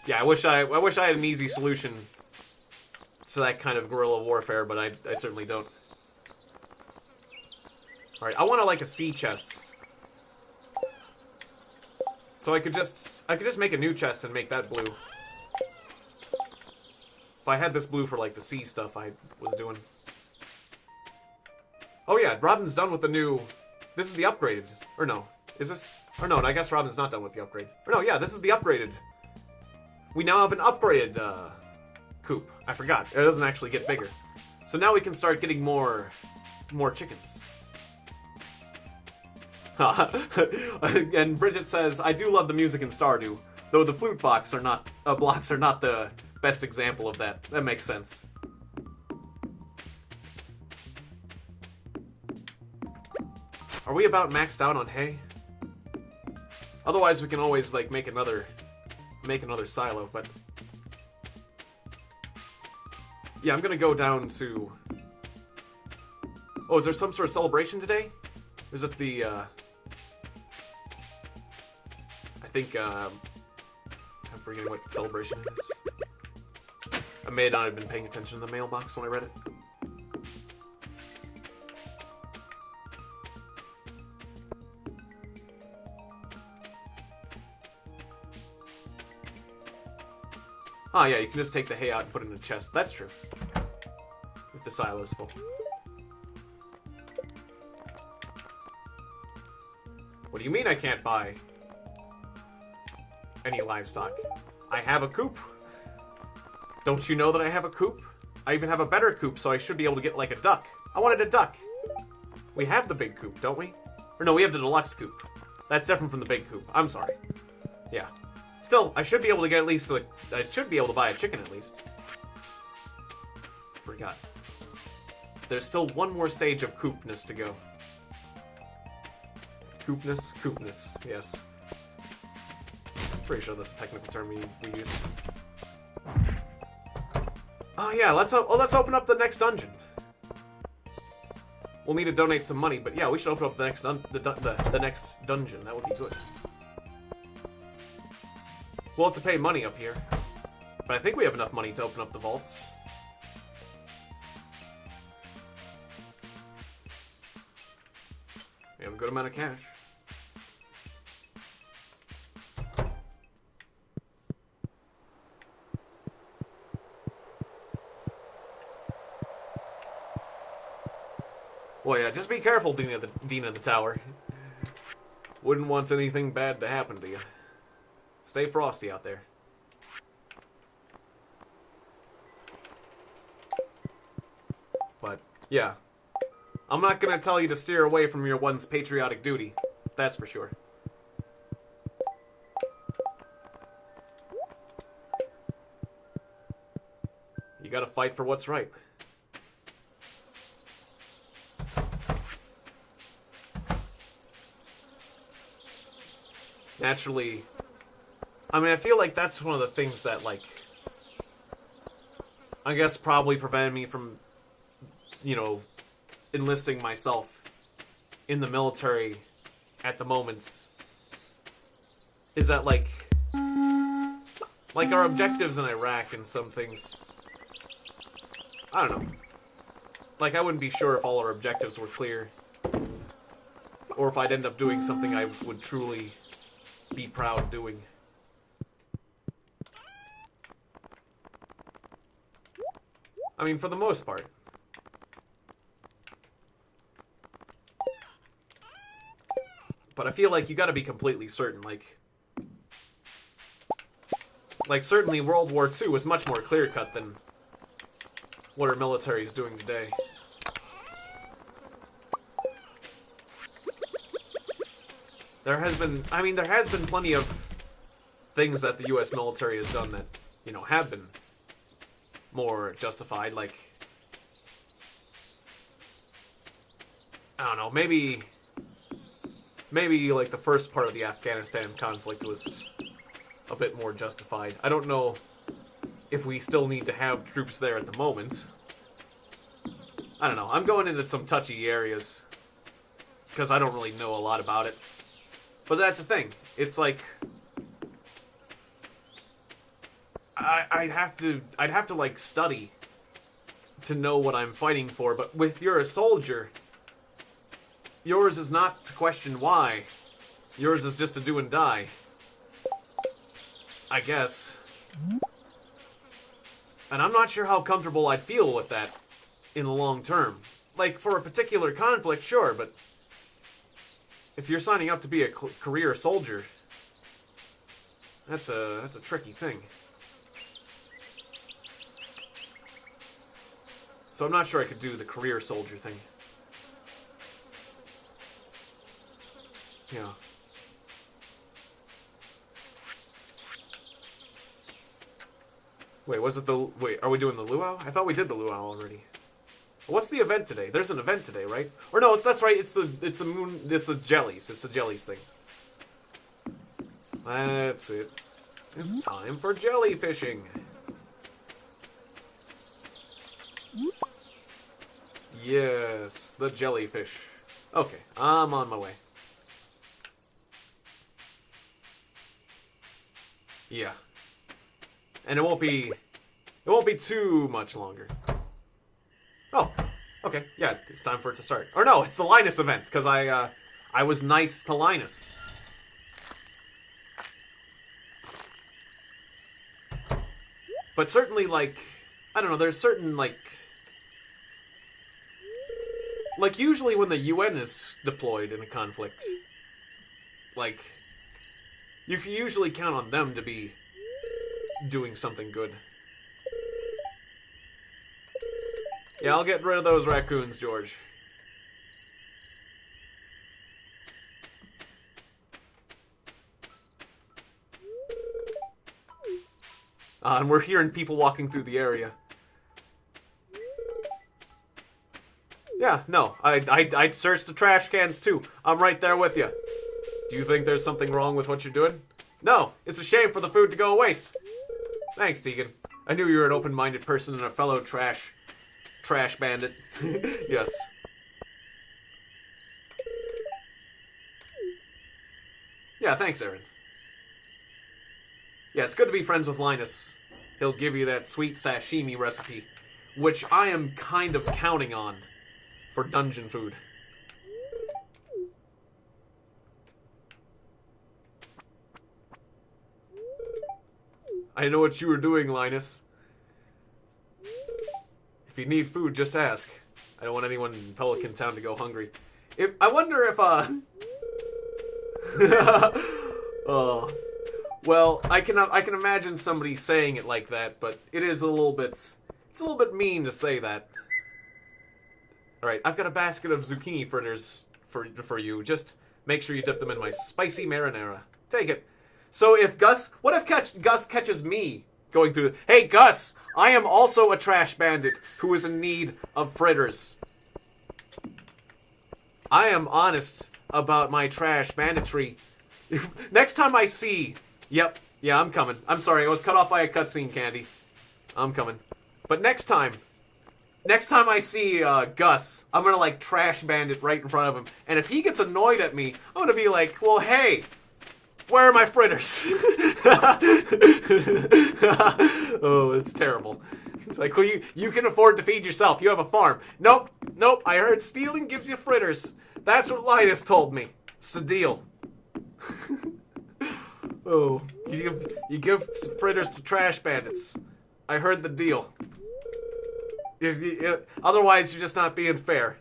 Yeah, I wish I had an easy solution to that kind of guerrilla warfare, but I certainly don't. Alright, I want to like a sea chest. So I could just make a new chest and make that blue. If I had this blue for like the sea stuff I was doing. Oh yeah, Robin's done with the new. This is the upgraded. Or no, is this? Or no, I guess Robin's not done with the upgrade. Or no, yeah, this is the upgraded. We now have an upgraded coop. I forgot. It doesn't actually get bigger. So now we can start getting more chickens. And Bridget says, I do love the music in Stardew, though the flute blocks are not the best example of that. That makes sense. Are we about maxed out on hay? Otherwise we can always like make another silo, but yeah, I'm gonna go down to. Oh, is there some sort of celebration today? Is it the I think I'm forgetting what celebration it is. I may not have been paying attention to the mailbox when I read it. Oh yeah, you can just take the hay out and put it in a chest. That's true. If the silo is full. What do you mean I can't buy any livestock? I have a coop. Don't you know that I have a coop? I even have a better coop, so I should be able to get like a duck. I wanted a duck. We have the big coop, don't we? Or no, we have the deluxe coop. That's different from the big coop. I'm sorry. Yeah. Still, I should be able to get at least, like, I should be able to buy a chicken at least. Forgot. There's still one more stage of coopness to go. Coopness? Coopness, yes. Pretty sure that's a technical term we use. Oh yeah, let's open up the next dungeon. We'll need to donate some money, but yeah, we should open up the next the next dungeon. That would be good. We'll have to pay money up here. But I think we have enough money to open up the vaults. We have a good amount of cash. Well, yeah, just be careful, Dean of the Tower. Wouldn't want anything bad to happen to you. Stay frosty out there. But, yeah. I'm not gonna tell you to steer away from your once patriotic duty. That's for sure. You gotta fight for what's right. Naturally, I mean, I feel like that's one of the things that, like, I guess probably prevented me from, you know, enlisting myself in the military at the moments. Is that, like our objectives in Iraq and some things, I don't know. Like, I wouldn't be sure if all our objectives were clear. Or if I'd end up doing something I would truly be proud doing. I mean, for the most part. But I feel like you gotta be completely certain, like, certainly World War II was much more clear-cut than what our military is doing today. There has been plenty of things that the U.S. military has done that, you know, have been more justified, like, I don't know, maybe like the first part of the Afghanistan conflict was a bit more justified. I don't know if we still need to have troops there at the moment. I don't know, I'm going into some touchy areas because I don't really know a lot about it. But that's the thing. It's like I'd have to like study to know what I'm fighting for. But if you're a soldier, yours is not to question why. Yours is just to do and die. I guess. And I'm not sure how comfortable I'd feel with that in the long term. Like, for a particular conflict, sure, but if you're signing up to be a career soldier, that's a tricky thing. So I'm not sure I could do the career soldier thing. Yeah. Wait, was it the... Wait, are we doing the luau? I thought we did the luau already. What's the event today? There's an event today, right? Or no, that's right. It's the moon. It's the jellies. It's the jellies thing. That's it. It's time for jelly fishing. Yes, the jellyfish. Okay, I'm on my way. Yeah. And it won't be too much longer. Oh, okay. Yeah, it's time for it to start. Or no, it's the Linus event, because I was nice to Linus. But certainly, like, I don't know, there's certain, like, usually when the UN is deployed in a conflict, like, you can usually count on them to be doing something good. Yeah, I'll get rid of those raccoons, George. And we're hearing people walking through the area. Yeah, no, I'd search the trash cans too. I'm right there with you. Do you think there's something wrong with what you're doing? No, it's a shame for the food to go waste. Thanks, Tiegon. I knew you were an open-minded person and a fellow trash bandit. Yes. Yeah, thanks, Aaron. Yeah, it's good to be friends with Linus. He'll give you that sweet sashimi recipe, which I am kind of counting on for dungeon food. I know what you were doing, Linus. If you need food, just ask. I don't want anyone in Pelican Town to go hungry. I wonder if, well, I can imagine somebody saying it like that, but it's a little bit mean to say that. Alright, I've got a basket of zucchini fritters for you. Just make sure you dip them in my spicy marinara. Take it. So what if Gus catches me going through Hey, Gus, I am also a trash bandit who is in need of fritters. I am honest about my trash banditry. Next time I see... Yep, yeah, I'm coming. I'm sorry, I was cut off by a cutscene, Candy. I'm coming. But next time I see Gus, I'm gonna, like, trash bandit right in front of him. And if he gets annoyed at me, I'm gonna be like, well, hey... Where are my fritters? Oh, it's terrible. It's like, well, you can afford to feed yourself. You have a farm. Nope. I heard stealing gives you fritters. That's what Linus told me. It's a deal. Oh, you give some fritters to trash bandits. I heard the deal. Otherwise, you're just not being fair.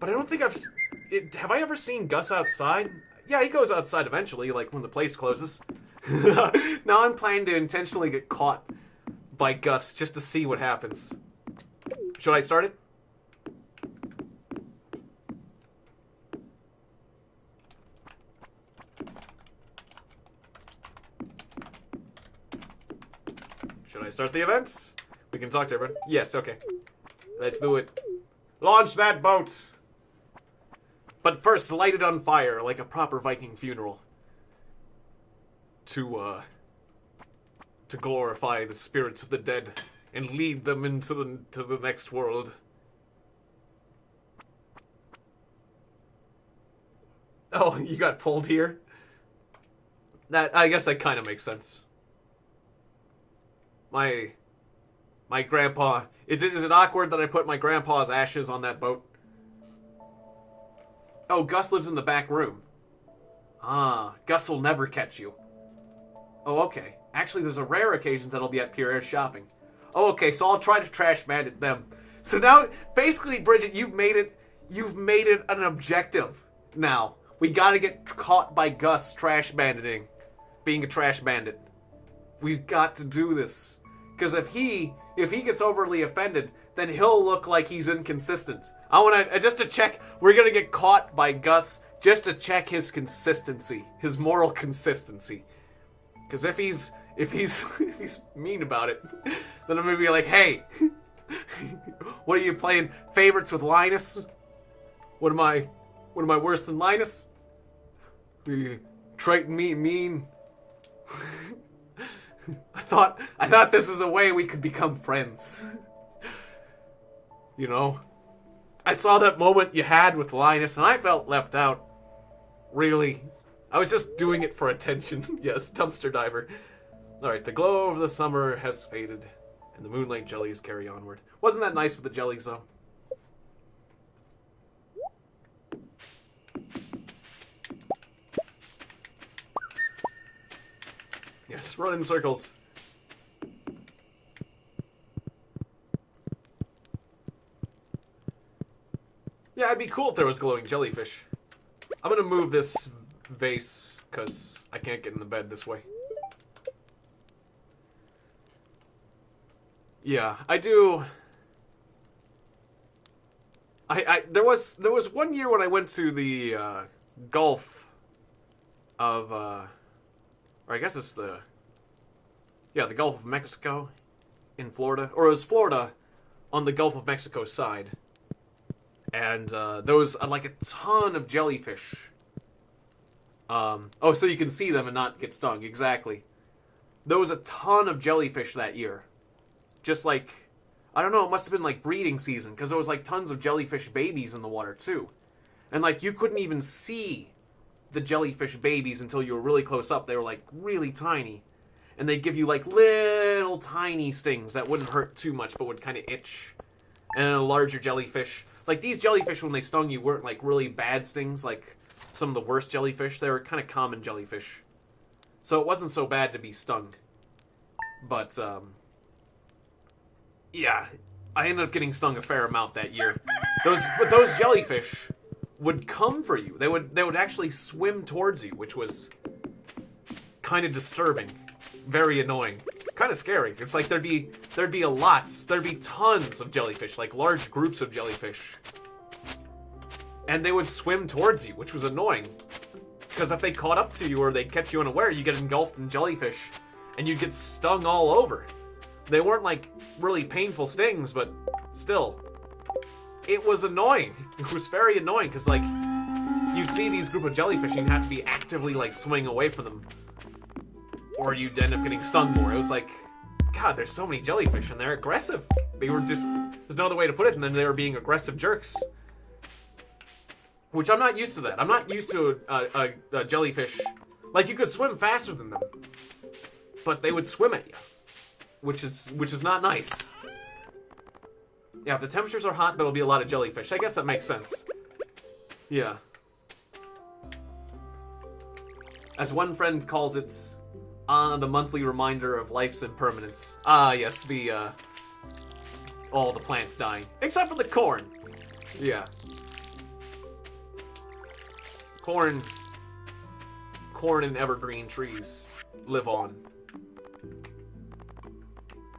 But I don't think have I ever seen Gus outside? Yeah, he goes outside eventually, like when the place closes. Now I'm planning to intentionally get caught by Gus just to see what happens. Should I start it? Should I start the events? We can talk to everyone. Yes, okay. Let's do it. Launch that boat! But first, light it on fire like a proper Viking funeral. To glorify the spirits of the dead and lead them into the next world. Oh, you got pulled here? I guess that kind of makes sense. My grandpa... Is it awkward that I put my grandpa's ashes on that boat? Oh, Gus lives in the back room. Ah, Gus will never catch you. Oh, okay. Actually, there's a rare occasions that I'll be at Pierre's shopping. Oh, okay, so I'll try to trash bandit them. So now, basically, Bridget, you've made it an objective now. We gotta get caught by Gus trash banditing. Being a trash bandit. We've got to do this. Because if he gets overly offended, then he'll look like he's inconsistent. I want to, just to check, we're gonna get caught by Gus just to check his consistency. His moral consistency. Because if he's mean about it, then I'm gonna be like, hey, what are you playing? Favorites with Linus? What am I worse than Linus? Triton mean. I thought this was a way we could become friends. You know? I saw that moment you had with Linus and I felt left out. Really. I was just doing it for attention. Yes, dumpster diver. Alright, the glow of the summer has faded, and the moonlight jellies carry onward. Wasn't that nice with the jellies, though? Yes, run in circles. Yeah, it'd be cool if there was glowing jellyfish. I'm gonna move this vase, because I can't get in the bed this way. Yeah, I do. There was one year when I went to the Gulf of or I guess it's the Gulf of Mexico in Florida, or it was Florida on the Gulf of Mexico side, and there was like a ton of jellyfish. Oh, so you can see them and not get stung. Exactly. There was a ton of jellyfish that year. Just like, I don't know, it must have been like breeding season, because there was like tons of jellyfish babies in the water too. And like, you couldn't even see the jellyfish babies until you were really close up. They were like really tiny. And they'd give you like little tiny stings that wouldn't hurt too much, but would kind of itch. And a larger jellyfish. Like these jellyfish, when they stung you, weren't like really bad stings, like some of the worst jellyfish. They were kind of common jellyfish. So it wasn't so bad to be stung. But, yeah, I ended up getting stung a fair amount that year. Those jellyfish would come for you. They would actually swim towards you, which was kind of disturbing, very annoying, kind of scary. It's like there'd be tons of jellyfish, like large groups of jellyfish, and they would swim towards you, which was annoying. Because if they caught up to you or they'd catch you unaware, you get engulfed in jellyfish, and you'd get stung all over. They weren't like really painful stings, but still, it was annoying. It was very annoying because like you'd see these group of jellyfish and you'd have to be actively like swimming away from them, or you'd end up getting stung more. It was like, God, there's so many jellyfish and they're aggressive. They were just, there's no other way to put it than they were being aggressive jerks. Which I'm not used to that. I'm not used to a jellyfish. Like you could swim faster than them, but they would swim at you. Which is not nice. Yeah, if the temperatures are hot, there'll be a lot of jellyfish. I guess that makes sense. Yeah. As one friend calls it, the monthly reminder of life's impermanence. Ah, yes, all the plants dying. Except for the corn. Yeah. Corn and evergreen trees live on.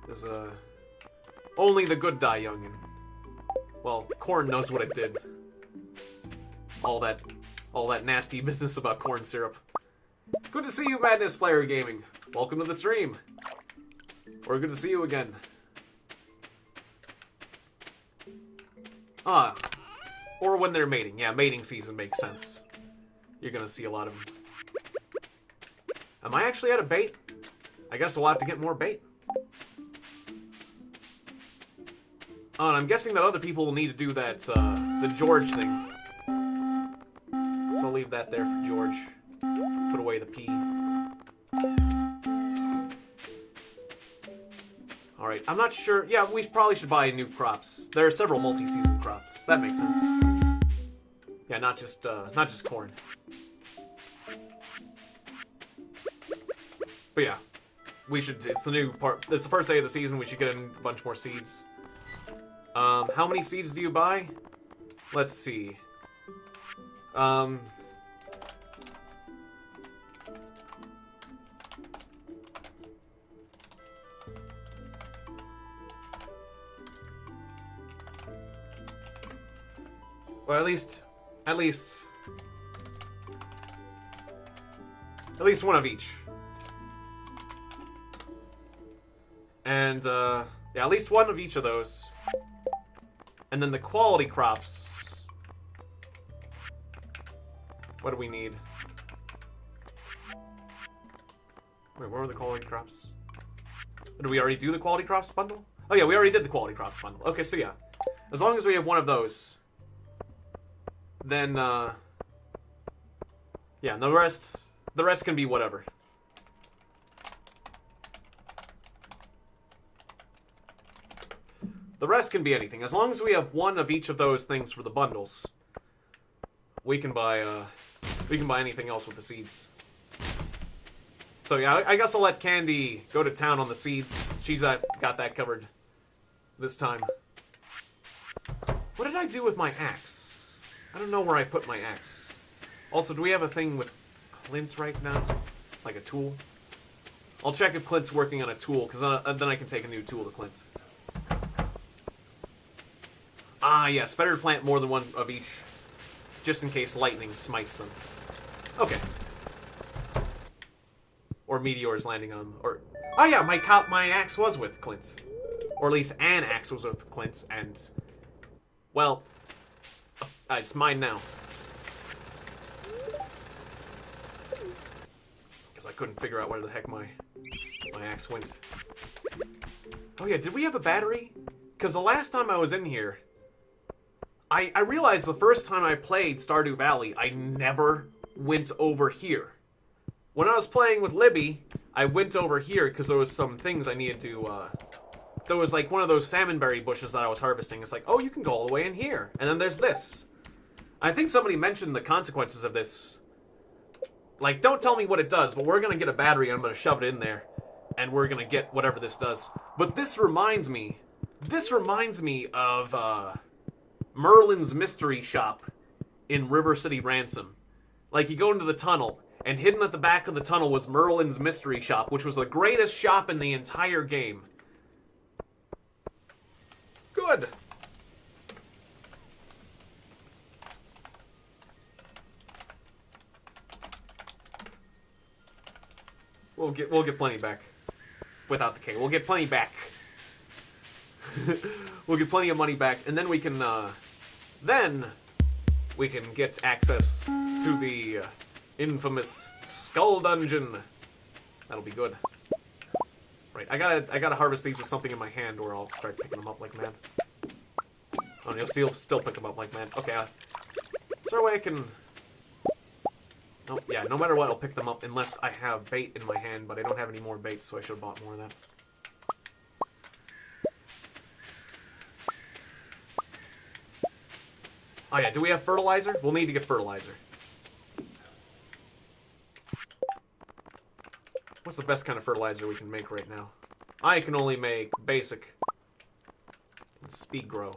Is only the good die young, and well, corn knows what it did. All that nasty business about corn syrup. Good to see you, Madness Player Gaming. Welcome to the stream. Or good to see you again. Or when they're mating. Yeah, mating season makes sense. You're gonna see a lot of them. Am I actually out of bait? I guess we'll have to get more bait. Oh, and I'm guessing that other people will need to do that, the George thing. So I'll leave that there for George. Put away the P. Alright, I'm not sure. Yeah, we probably should buy new crops. There are several multi-season crops. That makes sense. Yeah, not just corn. But yeah, we should, it's the new part, it's the first day of the season, we should get a bunch more seeds. How many seeds do you buy? Let's see. Or at least one of each. And, yeah, at least one of each of those. And then the quality crops. What do we need? Wait, where were the quality crops? Did we already do the quality crops bundle? Oh yeah, we already did the quality crops bundle. Okay, so yeah. As long as we have one of those, then, yeah, and the rest can be whatever. The rest can be anything. As long as we have one of each of those things for the bundles, we can buy anything else with the seeds. So yeah, I guess I'll let Candy go to town on the seeds. She's got that covered this time. What did I do with my axe? I don't know where I put my axe. Also, do we have a thing with Clint right now? Like a tool? I'll check if Clint's working on a tool, because then I can take a new tool to Clint. Ah, yes, better to plant more than one of each, just in case lightning smites them. Okay. Or meteors landing on them, or... Oh yeah, my axe was with Clint. Or at least an axe was with Clint, and... Well... it's mine now. Because I couldn't figure out where the heck my axe went. Oh yeah, did we have a battery? Because the last time I was in here... I realized the first time I played Stardew Valley, I never went over here. When I was playing with Libby, I went over here because there was some things I needed to, there was like one of those salmonberry bushes that I was harvesting. It's like, oh, you can go all the way in here. And then there's this. I think somebody mentioned the consequences of this. Like, don't tell me what it does, but we're going to get a battery and I'm going to shove it in there. And we're going to get whatever this does. But this reminds me of, Merlin's Mystery Shop in River City Ransom. Like, you go into the tunnel, and hidden at the back of the tunnel was Merlin's Mystery Shop, which was the greatest shop in the entire game. Good. We'll get plenty back. Without the K. We'll get plenty back. We'll get plenty of money back, and then we can get access to the infamous Skull Dungeon. That'll be good. Right, I gotta harvest these with something in my hand, or I'll start picking them up like mad. Oh, and you'll still pick them up like mad. Okay, is there a way I can... Oh, yeah, no matter what, I'll pick them up unless I have bait in my hand, but I don't have any more bait, so I should have bought more of that. Oh yeah, do we have fertilizer? We'll need to get fertilizer. What's the best kind of fertilizer we can make right now? I can only make basic and speed grow.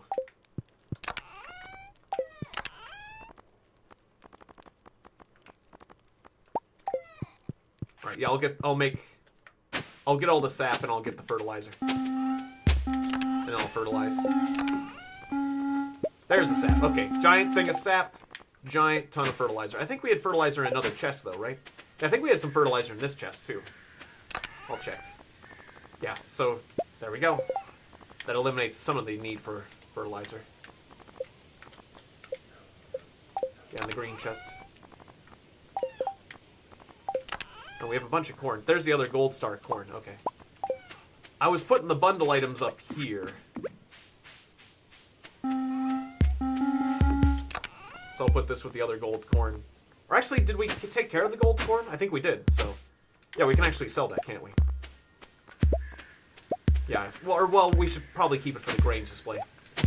Alright, yeah, I'll get all the sap and I'll get the fertilizer. And I'll fertilize. There's the sap. Okay, giant thing of sap, giant ton of fertilizer. I think we had fertilizer in another chest, though, right? I think we had some fertilizer in this chest, too. I'll check. Yeah, so there we go. That eliminates some of the need for fertilizer. Yeah, in the green chest. And we have a bunch of corn. There's the other gold star corn. Okay. I was putting the bundle items up here. So I'll put this with the other gold corn. Or actually, did we take care of the gold corn? I think we did, so... Yeah, we can actually sell that, can't we? Yeah, well, we should probably keep it for the grains display.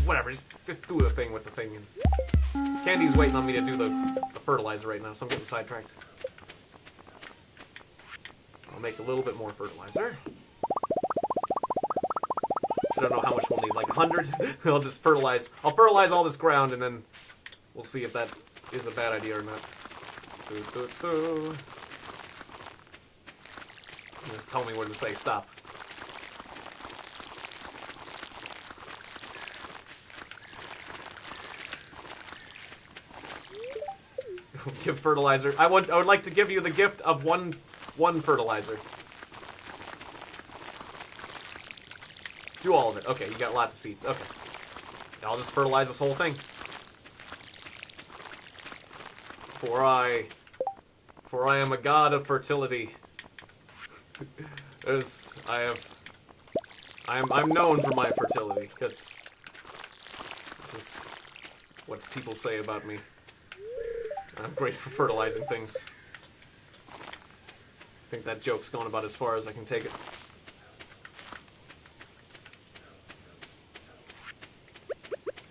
Whatever, just do the thing with the thing. And Candy's waiting on me to do the fertilizer right now, so I'm getting sidetracked. Oh, make a little bit more fertilizer. I don't know how much we'll need, like 100? I'll just fertilize. I'll fertilize all this ground, and then we'll see if that is a bad idea or not. Just tell me where to say stop. Give fertilizer. I would like to give you the gift of one fertilizer. Do all of it. Okay, you got lots of seeds. Okay. I'll just fertilize this whole thing. For I am a god of fertility. I'm known for my fertility. This is what people say about me. I'm great for fertilizing things. I think that joke's going about as far as I can take it.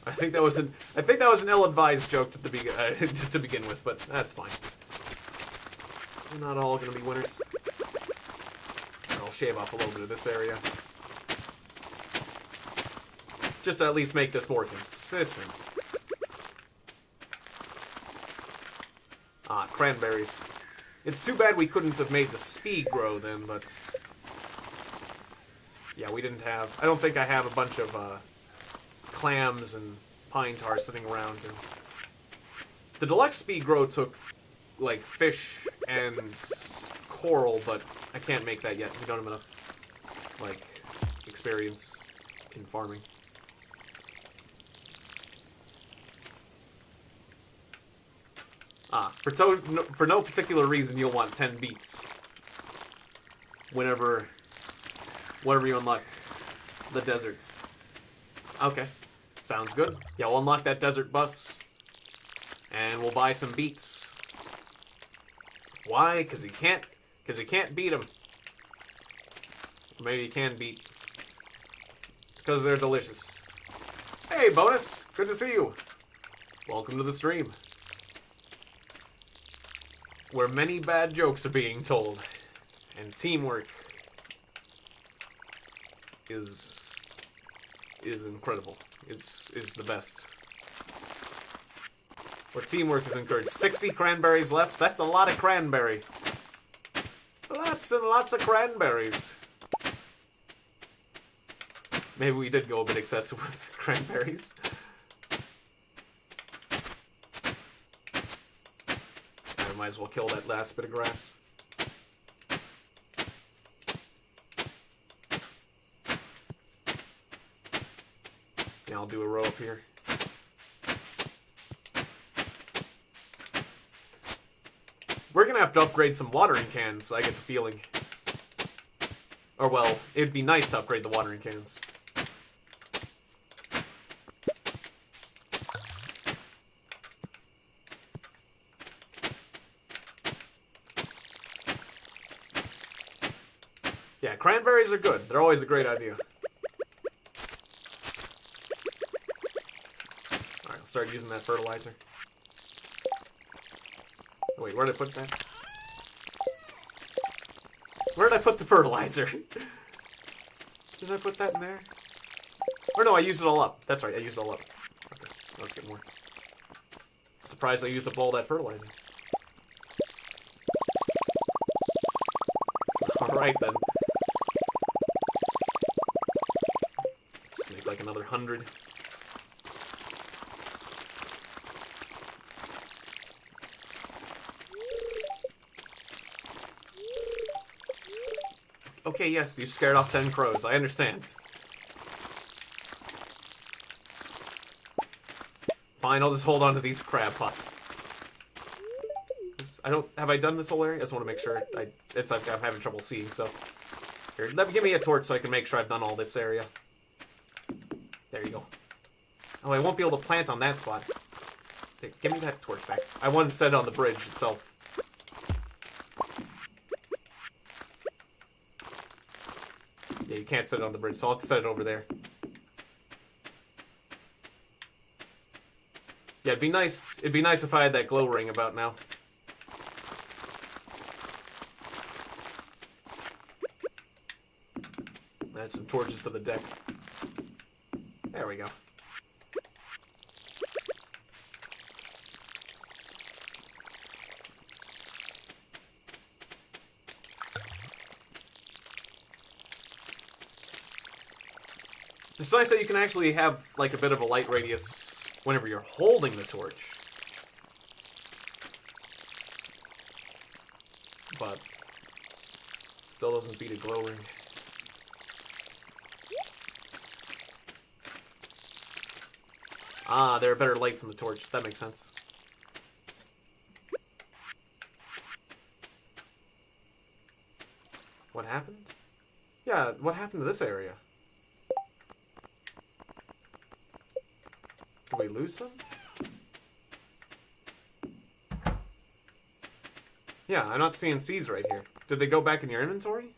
I think that was an ill-advised joke to begin with, but that's fine. We're not all gonna be winners. I'll shave off a little bit of this area. Just to at least make this more consistent. Ah, cranberries. It's too bad we couldn't have made the speed grow then, but... yeah, we didn't have... I don't think I have a bunch of, clams and pine tar sitting around. And the deluxe speed grow took, like, fish and coral, but I can't make that yet. We don't have enough, like, experience in farming. Ah, for no particular reason, you'll want 10 beets. Whenever you unlock the deserts. Okay, sounds good. Yeah, we'll unlock that desert bus, and we'll buy some beets. Why? Because you can't beat them. Maybe you can beat. Because they're delicious. Hey, Bonus! Good to see you. Welcome to the stream, where many bad jokes are being told, and teamwork is incredible. Is the best. Where teamwork is encouraged. 60 cranberries left. That's a lot of cranberry. Lots and lots of cranberries. Maybe we did go a bit excessive with cranberries. I might as well kill that last bit of grass. Yeah, I'll do a row up here. We're gonna have to upgrade some watering cans, I get the feeling. Or, well, it'd be nice to upgrade the watering cans. Yeah, cranberries are good. They're always a great idea. Alright, I'll start using that fertilizer. Wait, where did I put that? Where did I put the fertilizer? Did I put that in there? Or no, I used it all up. That's right, I used it all up. Okay, let's get more. I'm surprised I used up all that fertilizer. Alright then. Just make like another 100. Okay, yes, you scared off 10 crows. I understand. Fine, I'll just hold on to these crab pots. Have I done this whole area? I just want to make sure. I'm having trouble seeing, so. Here, give me a torch so I can make sure I've done all this area. There you go. Oh, I won't be able to plant on that spot. Hey, give me that torch back. I wanted to set it on the bridge itself. Yeah, you can't set it on the bridge, so I'll have to set it over there. Yeah, it'd be nice if I had that glow ring about now. Add some torches to the deck. There we go. It's nice that you can actually have, like, a bit of a light radius whenever you're holding the torch. But still doesn't beat a glow ring. Ah, there are better lights in the torch. That makes sense. What happened? Yeah, what happened to this area? Did we lose some? Yeah, I'm not seeing seeds right here. Did they go back in your inventory?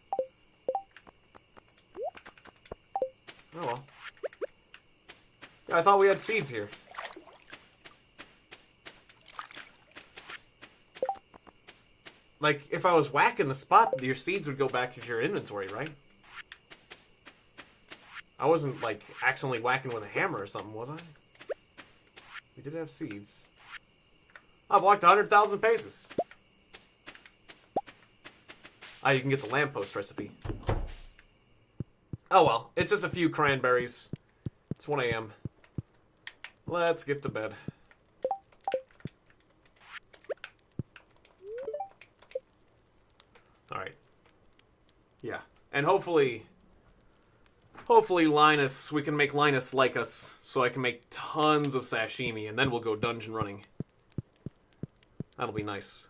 Oh well. Yeah, I thought we had seeds here. Like, if I was whacking the spot, your seeds would go back into your inventory, right? I wasn't, like, accidentally whacking with a hammer or something, was I? We did have seeds. I've walked 100,000 paces. Ah, you can get the lamppost recipe. Oh well, it's just a few cranberries. It's 1 a.m. Let's get to bed. Alright. Yeah. And hopefully Linus, we can make Linus like us, so I can make tons of sashimi, and then we'll go dungeon running. That'll be nice.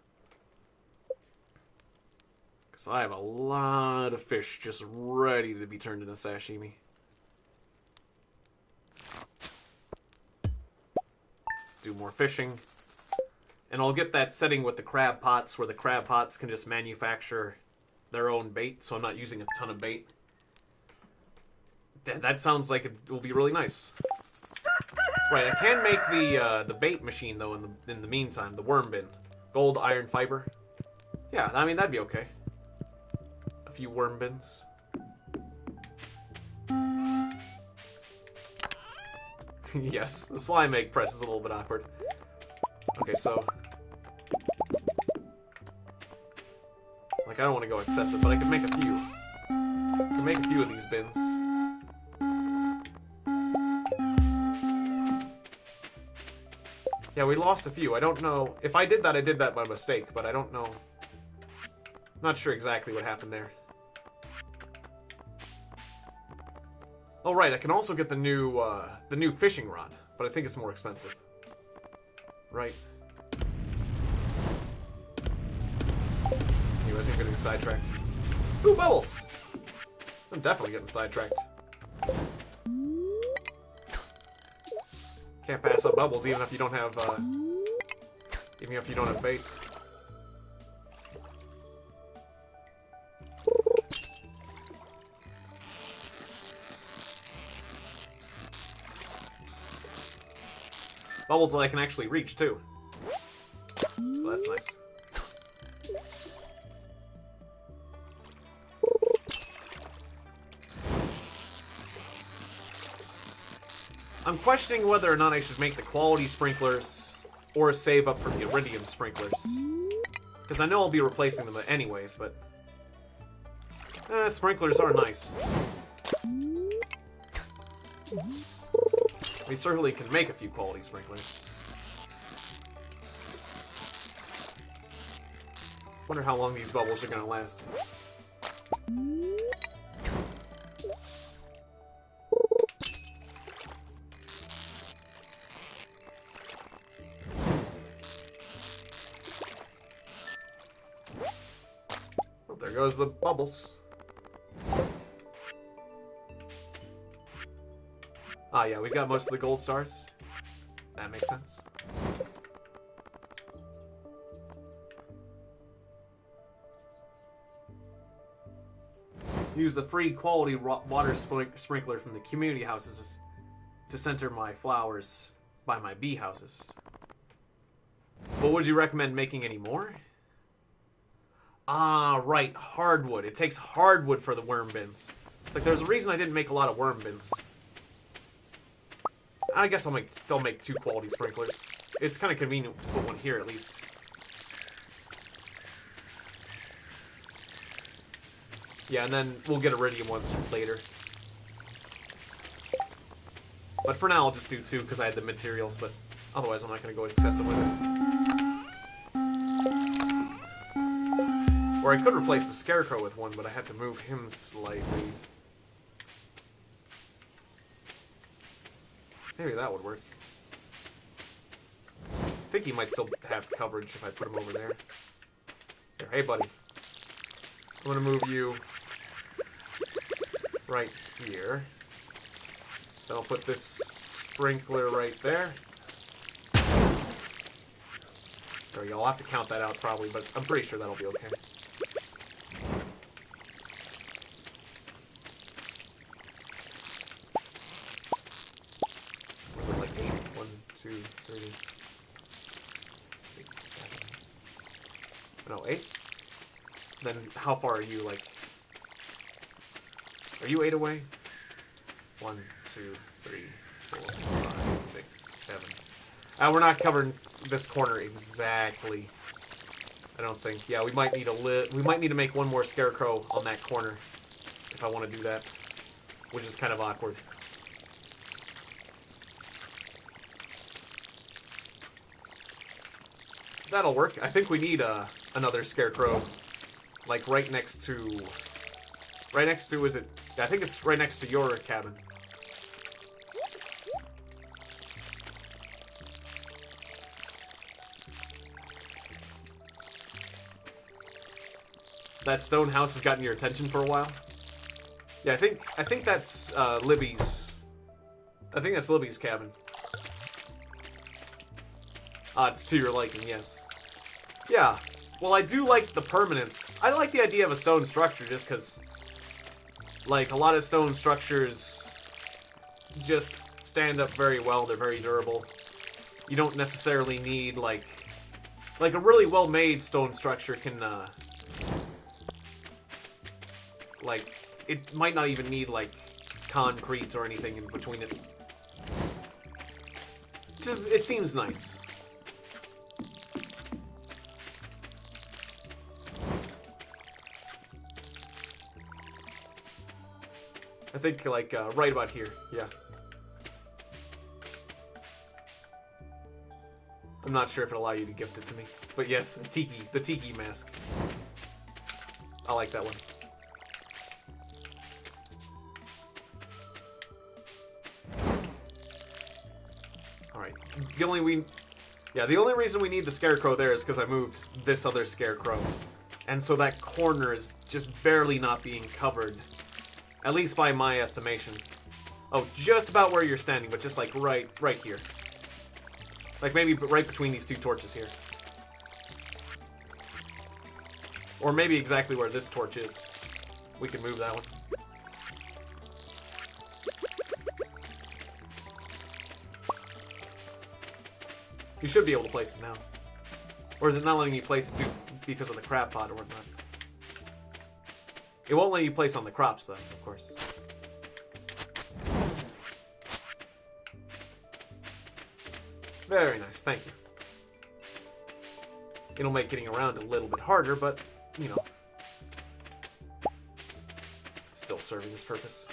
Because I have a lot of fish just ready to be turned into sashimi. Do more fishing. And I'll get that setting with the crab pots, where the crab pots can just manufacture their own bait, so I'm not using a ton of bait. That sounds like it will be really nice. Right, I can make the bait machine, though, in the meantime. The worm bin. Gold, iron, fiber. Yeah, I mean, that'd be okay. A few worm bins. Yes, the slime egg press is a little bit awkward. Okay, so... Like, I don't want to go excessive, but I can make a few. I can make a few of these bins. Yeah, we lost a few. I don't know. If I did that by mistake, but I don't know. I'm not sure exactly what happened there. Oh, right, I can also get the new fishing rod, but I think it's more expensive. Right. Anyways, I'm getting sidetracked. Ooh, bubbles! I'm definitely getting sidetracked. Can't pass up bubbles even if you don't have bait. Bubbles that I can actually reach too. So that's nice. I'm questioning whether or not I should make the quality sprinklers or save up for the iridium sprinklers. Because I know I'll be replacing them anyways, but... sprinklers are nice. We certainly can make a few quality sprinklers. Wonder how long these bubbles are gonna last. There goes the bubbles. Ah, yeah, we got most of the gold stars. That makes sense. Use the free quality water sprinkler from the community houses to center my flowers by my bee houses. But would you recommend making any more? Ah, right, hardwood. It takes hardwood for the worm bins. It's like there's a reason I didn't make a lot of worm bins. I guess I'll make 2 quality sprinklers. It's kind of convenient to put one here at least. Yeah, and then we'll get iridium ones later. But for now, I'll just do 2 because I had the materials, but otherwise I'm not going to go excessive with it. Or I could replace the Scarecrow with one, but I had to move him slightly. Maybe that would work. I think he might still have coverage if I put him over there. Here, hey buddy. I'm gonna move you right here. Then I'll put this sprinkler right there. There we go. I'll have to count that out probably, but I'm pretty sure that'll be okay. Was it like 8? 1, 2, 3, 6, 7. No, 8? Then how far are you, like... Are you 8 away? 1, 2, 3, 4, 5, 6, 7. We're not covering this corner exactly. I don't think. Yeah, we might need to make one more Scarecrow on that corner if I want to do that, which is kind of awkward. That'll work. I think we need another Scarecrow, like right next to, is it? I think it's right next to your cabin. That stone house has gotten your attention for a while. Yeah, I think that's Libby's. I think that's Libby's cabin. It's to your liking, yes. Yeah. Well, I do like the permanence. I like the idea of a stone structure just because, like, a lot of stone structures just stand up very well. They're very durable. You don't necessarily need, like a really well-made stone structure can, like, it might not even need, like, concrete or anything in between it. Just, it seems nice. I think, like, right about here, yeah. I'm not sure if it'll allow you to gift it to me. But yes, the tiki mask. I like that one. Alright. The only reason we need the Scarecrow there is because I moved this other Scarecrow. And so that corner is just barely not being covered. At least by my estimation. Oh, just about where you're standing, but just like right here. Like maybe right between these 2 torches here. Or maybe exactly where this torch is. We can move that one. You should be able to place it now. Or is it not letting you place it because of the crab pot or whatnot? It won't let you place on the crops, though, of course. Very nice, thank you. It'll make getting around a little bit harder, but, you know. It's still serving its purpose.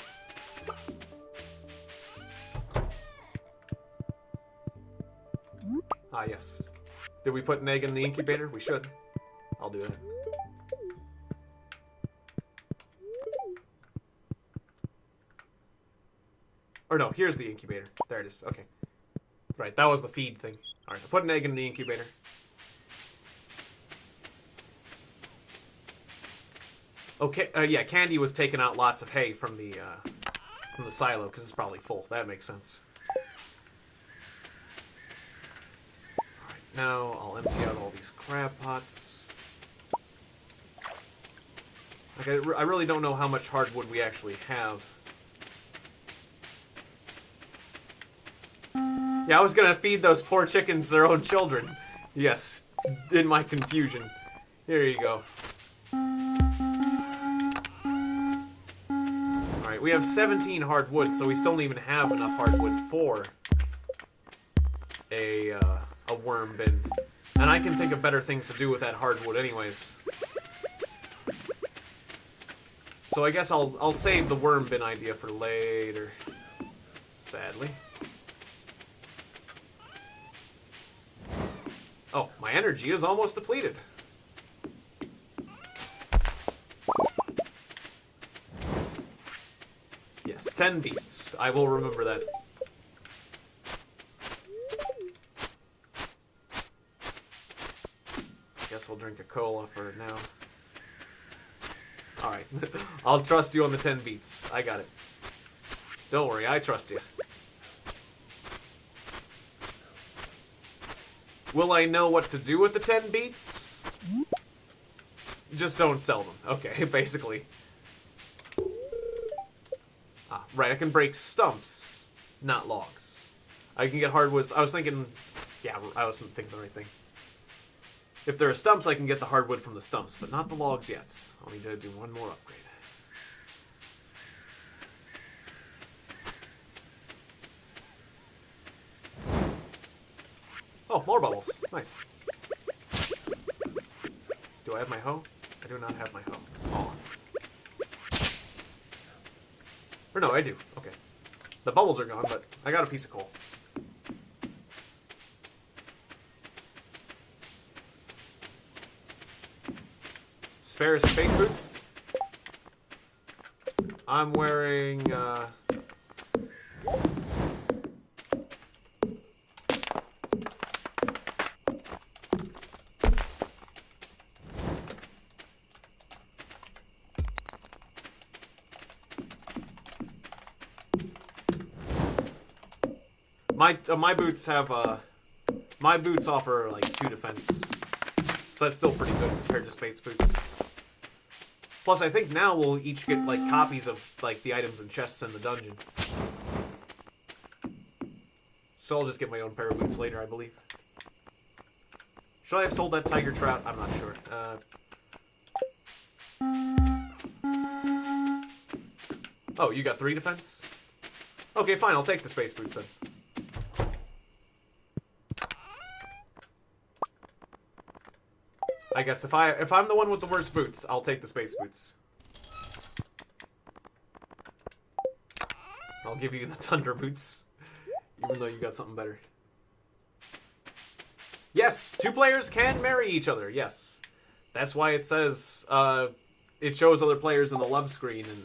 Ah, yes. Did we put an egg in the incubator? We should. I'll do it. Or no, here's the incubator. There it is. Okay. Right, that was the feed thing. Alright, I put an egg in the incubator. Okay, yeah, Candy was taking out lots of hay from the silo, because it's probably full. That makes sense. Alright, now I'll empty out all these crab pots. Like, I really don't know how much hardwood we actually have. Yeah, I was gonna feed those poor chickens their own children. Yes, in my confusion. Here you go. Alright, we have 17 hardwood, so we still don't even have enough hardwood for a worm bin. And I can think of better things to do with that hardwood anyways. So I guess I'll save the worm bin idea for later. Sadly. Oh, my energy is almost depleted. Yes, 10 beets. I will remember that. Guess I'll drink a cola for now. Alright. I'll trust you on the 10 beets. I got it. Don't worry, I trust you. Will I know what to do with the 10 beets? Just don't sell them. Okay, basically. Ah, right, I can break stumps, not logs. I can get hardwoods. I was thinking... Yeah, I wasn't thinking the right thing. If there are stumps, I can get the hardwood from the stumps, but not the logs yet. I'll need to do one more upgrade. Oh, more bubbles. Nice. Do I have my hoe? I do not have my hoe. Oh. Or no, I do. Okay. The bubbles are gone, but I got a piece of coal. Spare space boots. I'm wearing, my boots have, my boots offer, like, 2 defense. So that's still pretty good compared to space boots. Plus, I think now we'll each get, like, copies of, like, the items and chests in the dungeon. So I'll just get my own pair of boots later, I believe. Should I have sold that tiger trout? I'm not sure. Oh, you got 3 defense? Okay, fine, I'll take the space boots then. I guess if I'm the one with the worst boots, I'll take the space boots. I'll give you the thunder boots, even though you got something better. Yes, 2 players can marry each other. Yes, that's why it says it shows other players in the love screen and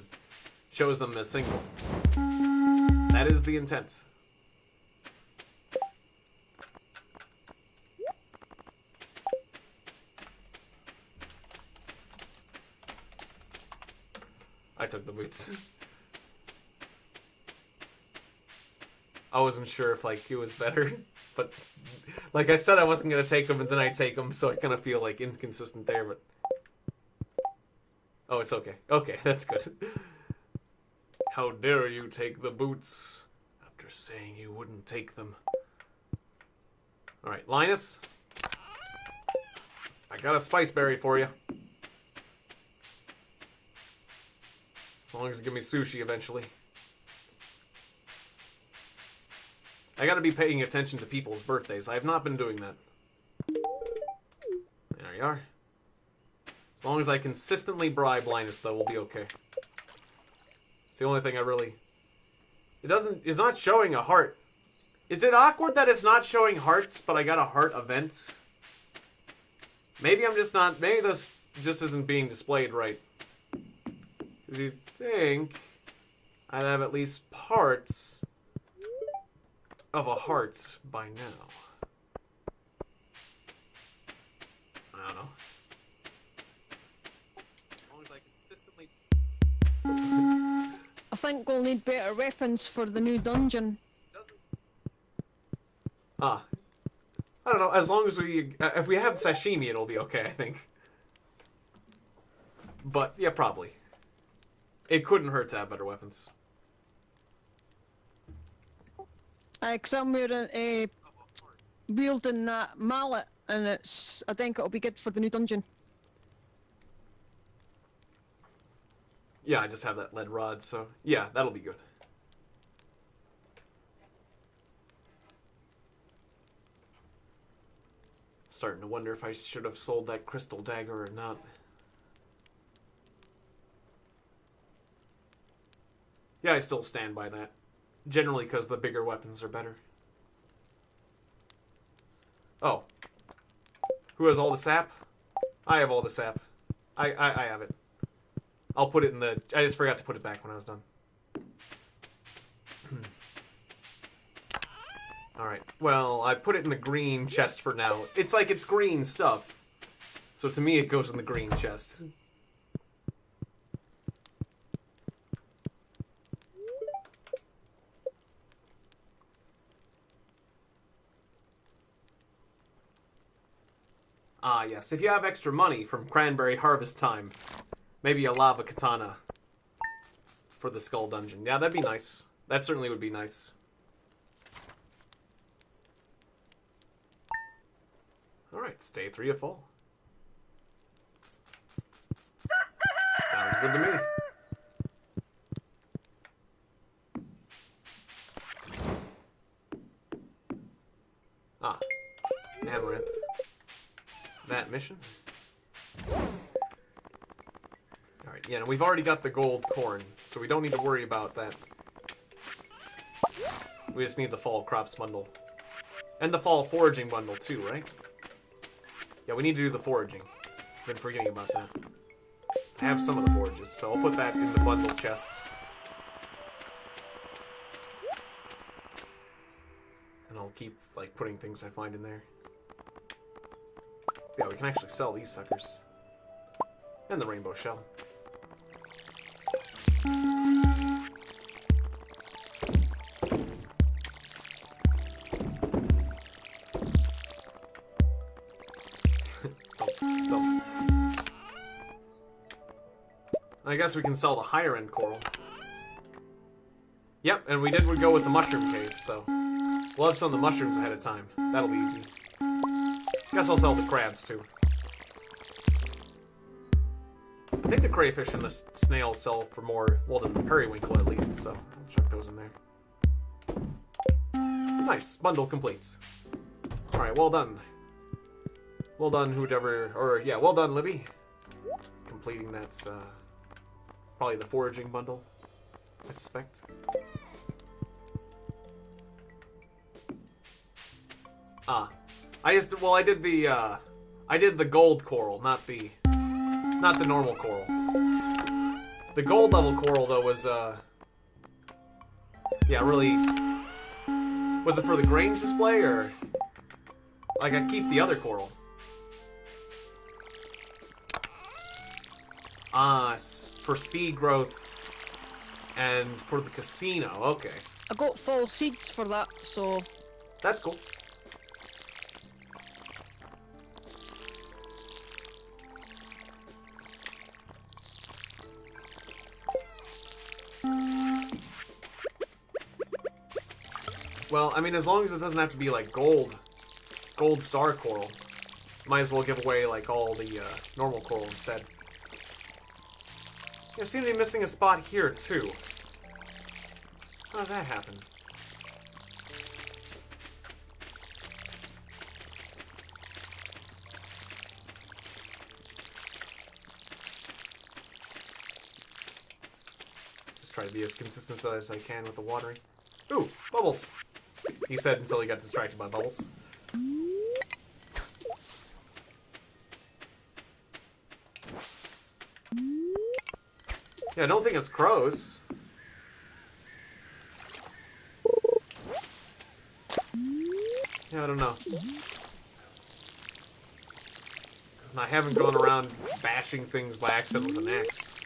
shows them as single. That is the intent. I took the boots. I wasn't sure if, like, it was better, but like I said I wasn't going to take them, and then I take them, so I kind of feel, like, inconsistent there, but... Oh, it's okay. Okay, that's good. How dare you take the boots after saying you wouldn't take them. Alright, Linus. I got a spice berry for you. As long as you give me sushi eventually. I gotta be paying attention to people's birthdays. I have not been doing that. There you are. As long as I consistently bribe Linus, though, we'll be okay. It's the only thing I really... It's not showing a heart. Is it awkward that it's not showing hearts, but I got a heart event? Maybe I'm just not... Maybe this just isn't being displayed right. Because you'd think I'd have at least parts of a heart by now. I don't know. As long as I consistently... I think we'll need better weapons for the new dungeon. I don't know. As long as we... if we have sashimi, it'll be okay, I think. But, yeah, probably. It couldn't hurt to have better weapons. Because I'm wielding that mallet, and I think it'll be good for the new dungeon. Yeah, I just have that lead rod, so yeah, that'll be good. Starting to wonder if I should have sold that crystal dagger or not. Yeah, I still stand by that. Generally because the bigger weapons are better. Oh. Who has all the sap? I have all the sap. I have it. I'll put it in the... I just forgot to put it back when I was done. Alright. Well, I put it in the green chest for now. It's like it's green stuff. So to me, it goes in the green chest. Ah, yes. If you have extra money from cranberry harvest time, maybe a lava katana for the skull dungeon. Yeah, that'd be nice. That certainly would be nice. Alright, it's day 3 of fall. Sounds good to me. Ah, Amaranth. That mission. Alright, yeah, and we've already got the gold corn, so we don't need to worry about that. We just need the fall crops bundle. And the fall foraging bundle too, right? Yeah, we need to do the foraging. Been forgetting about that. I have some of the forages, so I'll put that in the bundle chest. And I'll keep, like, putting things I find in there. Yeah, we can actually sell these suckers. And the rainbow shell. Oh. I guess we can sell the higher end coral. Yep, and we go with the mushroom cave, so we'll have some of the mushrooms ahead of time. That'll be easy. Guess I'll sell the crabs too. I think the crayfish and the snails sell for more, well, than the periwinkle at least, so I'll chuck those in there. Nice, bundle completes. Alright, well done. Well done, whoever, or yeah, well done, Libby. Completing that's probably the foraging bundle, I suspect. Ah, I did the gold coral, not the normal coral. The gold level coral though was yeah, really. Was it for the Grange display or like I keep the other coral? Ah, for speed growth and for the casino. Okay, I got fall seeds for that, so that's cool. Well, I mean, as long as it doesn't have to be like gold star coral, might as well give away like all the normal coral instead. I seem to be missing a spot here too. How did that happen? Just try to be as consistent as I can with the watering. Ooh, bubbles! He said until he got distracted by bubbles. Yeah, I don't think it's crows. Yeah, I don't know. I haven't gone around bashing things by accident with an axe.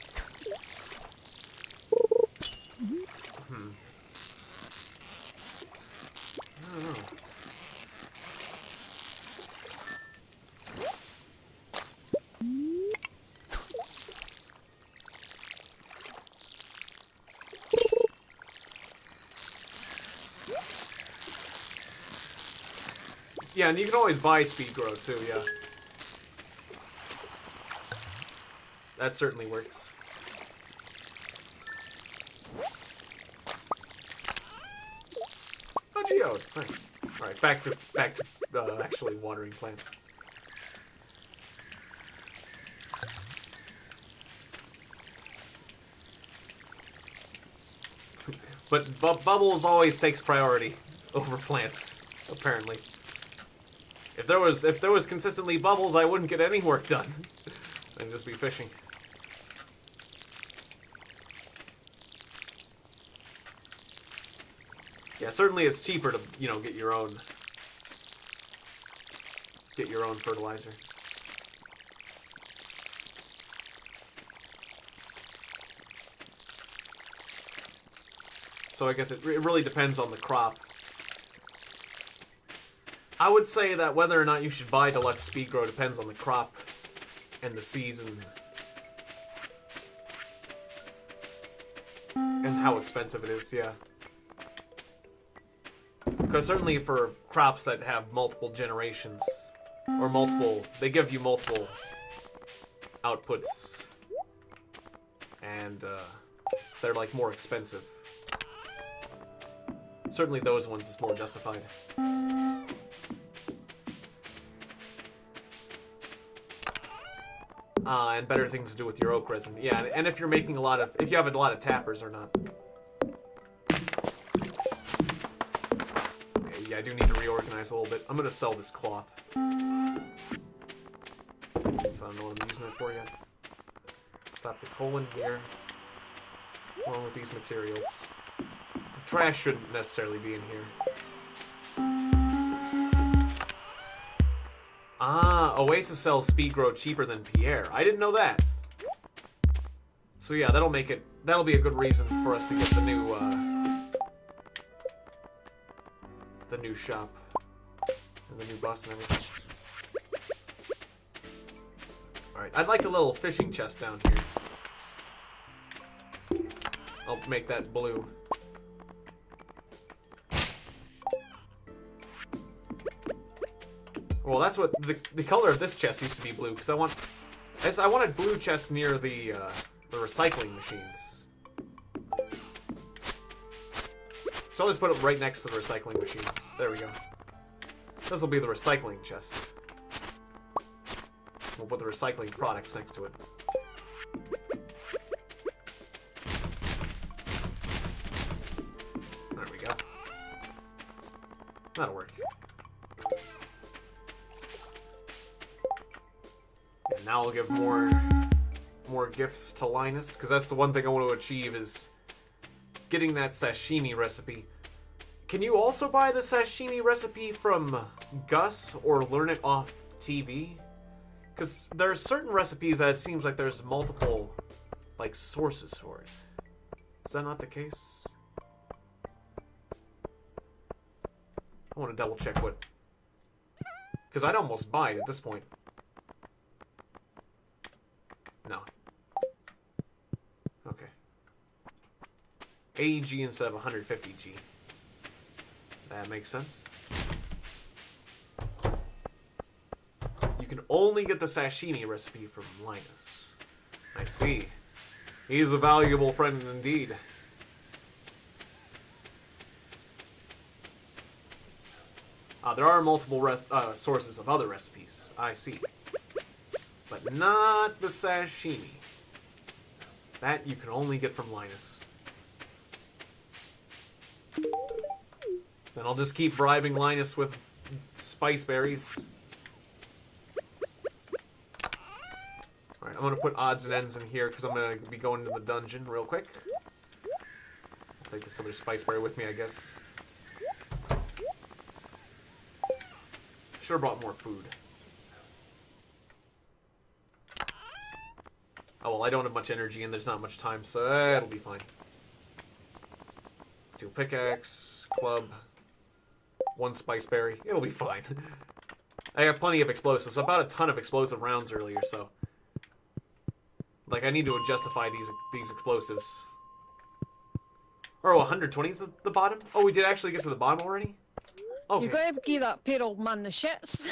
I don't know. Yeah, and you can always buy speed grow too, yeah. That certainly works. Nice. Alright, back to actually watering plants. But Bubbles always takes priority over plants, apparently. If there was consistently Bubbles, I wouldn't get any work done. I'd just be fishing. Yeah, certainly it's cheaper to, you know, get your own fertilizer. So I guess it really depends on the crop. I would say that whether or not you should buy Deluxe Speed Grow depends on the crop and the season. And how expensive it is, yeah. Because certainly for crops that have multiple generations, or they give you multiple outputs, and they're like more expensive. Certainly those ones is more justified. And better things to do with your oak resin. Yeah, and if you're making if you have a lot of tappers or not. Okay, yeah, I do need to reorganize a little bit. I'm gonna sell this cloth. So I don't know what I'm using it for yet. Slap the coal in here, along with these materials. The trash shouldn't necessarily be in here. Ah, Oasis sells Speed Grow cheaper than Pierre. I didn't know that. So yeah, that'll be a good reason for us to get the new shop. And the new bus and everything. Alright, I'd like a little fishing chest down here. I'll make that blue. Well, that's what the color of this chest used to be blue, because I wanted blue chests near the recycling machines. So I'll just put it right next to the recycling machines. There we go. This will be the recycling chest. We'll put the recycling products next to it. There we go. That'll work. And now I'll give more gifts to Linus, because that's the one thing I want to achieve is getting that sashimi recipe. Can you also buy the sashimi recipe from Gus or learn it off TV? Because there's certain recipes that it seems like there's multiple like sources for it. Is that not the case? I want to double check what, because I'd almost buy it at this point. No. Okay. 80G instead of 150G. That makes sense. You can only get the sashimi recipe from Linus. I see. He's a valuable friend indeed. There are multiple sources of other recipes. I see. But not the sashimi. That you can only get from Linus. Then I'll just keep bribing Linus with spice berries. Alright, I'm going to put odds and ends in here because I'm going to be going to the dungeon real quick. I'll take this other spice berry with me, I guess. Should have brought more food. Oh, well, I don't have much energy and there's not much time, so it'll be fine. Steel pickaxe, club, one spice berry. It'll be fine. I have plenty of explosives. I bought a ton of explosive rounds earlier, so... like, I need to justify these explosives. Oh, 120 is the bottom? Oh, we did actually get to the bottom already? Okay. You've got to give that poor old man the shits.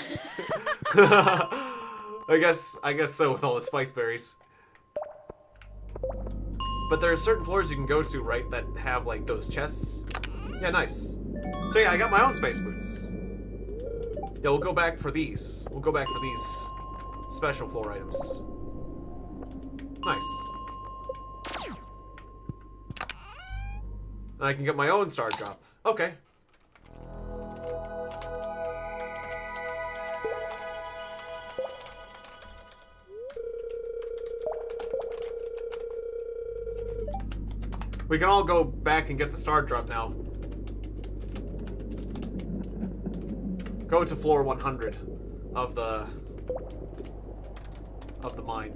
I guess so with all the spice berries. But there are certain floors you can go to, right, that have, like, those chests. Yeah, nice. So yeah, I got my own space boots. Yeah, we'll go back for these. We'll go back for these special floor items. Nice. And I can get my own star drop. Okay. We can all go back and get the star drop now. Go to floor 100 of the mine.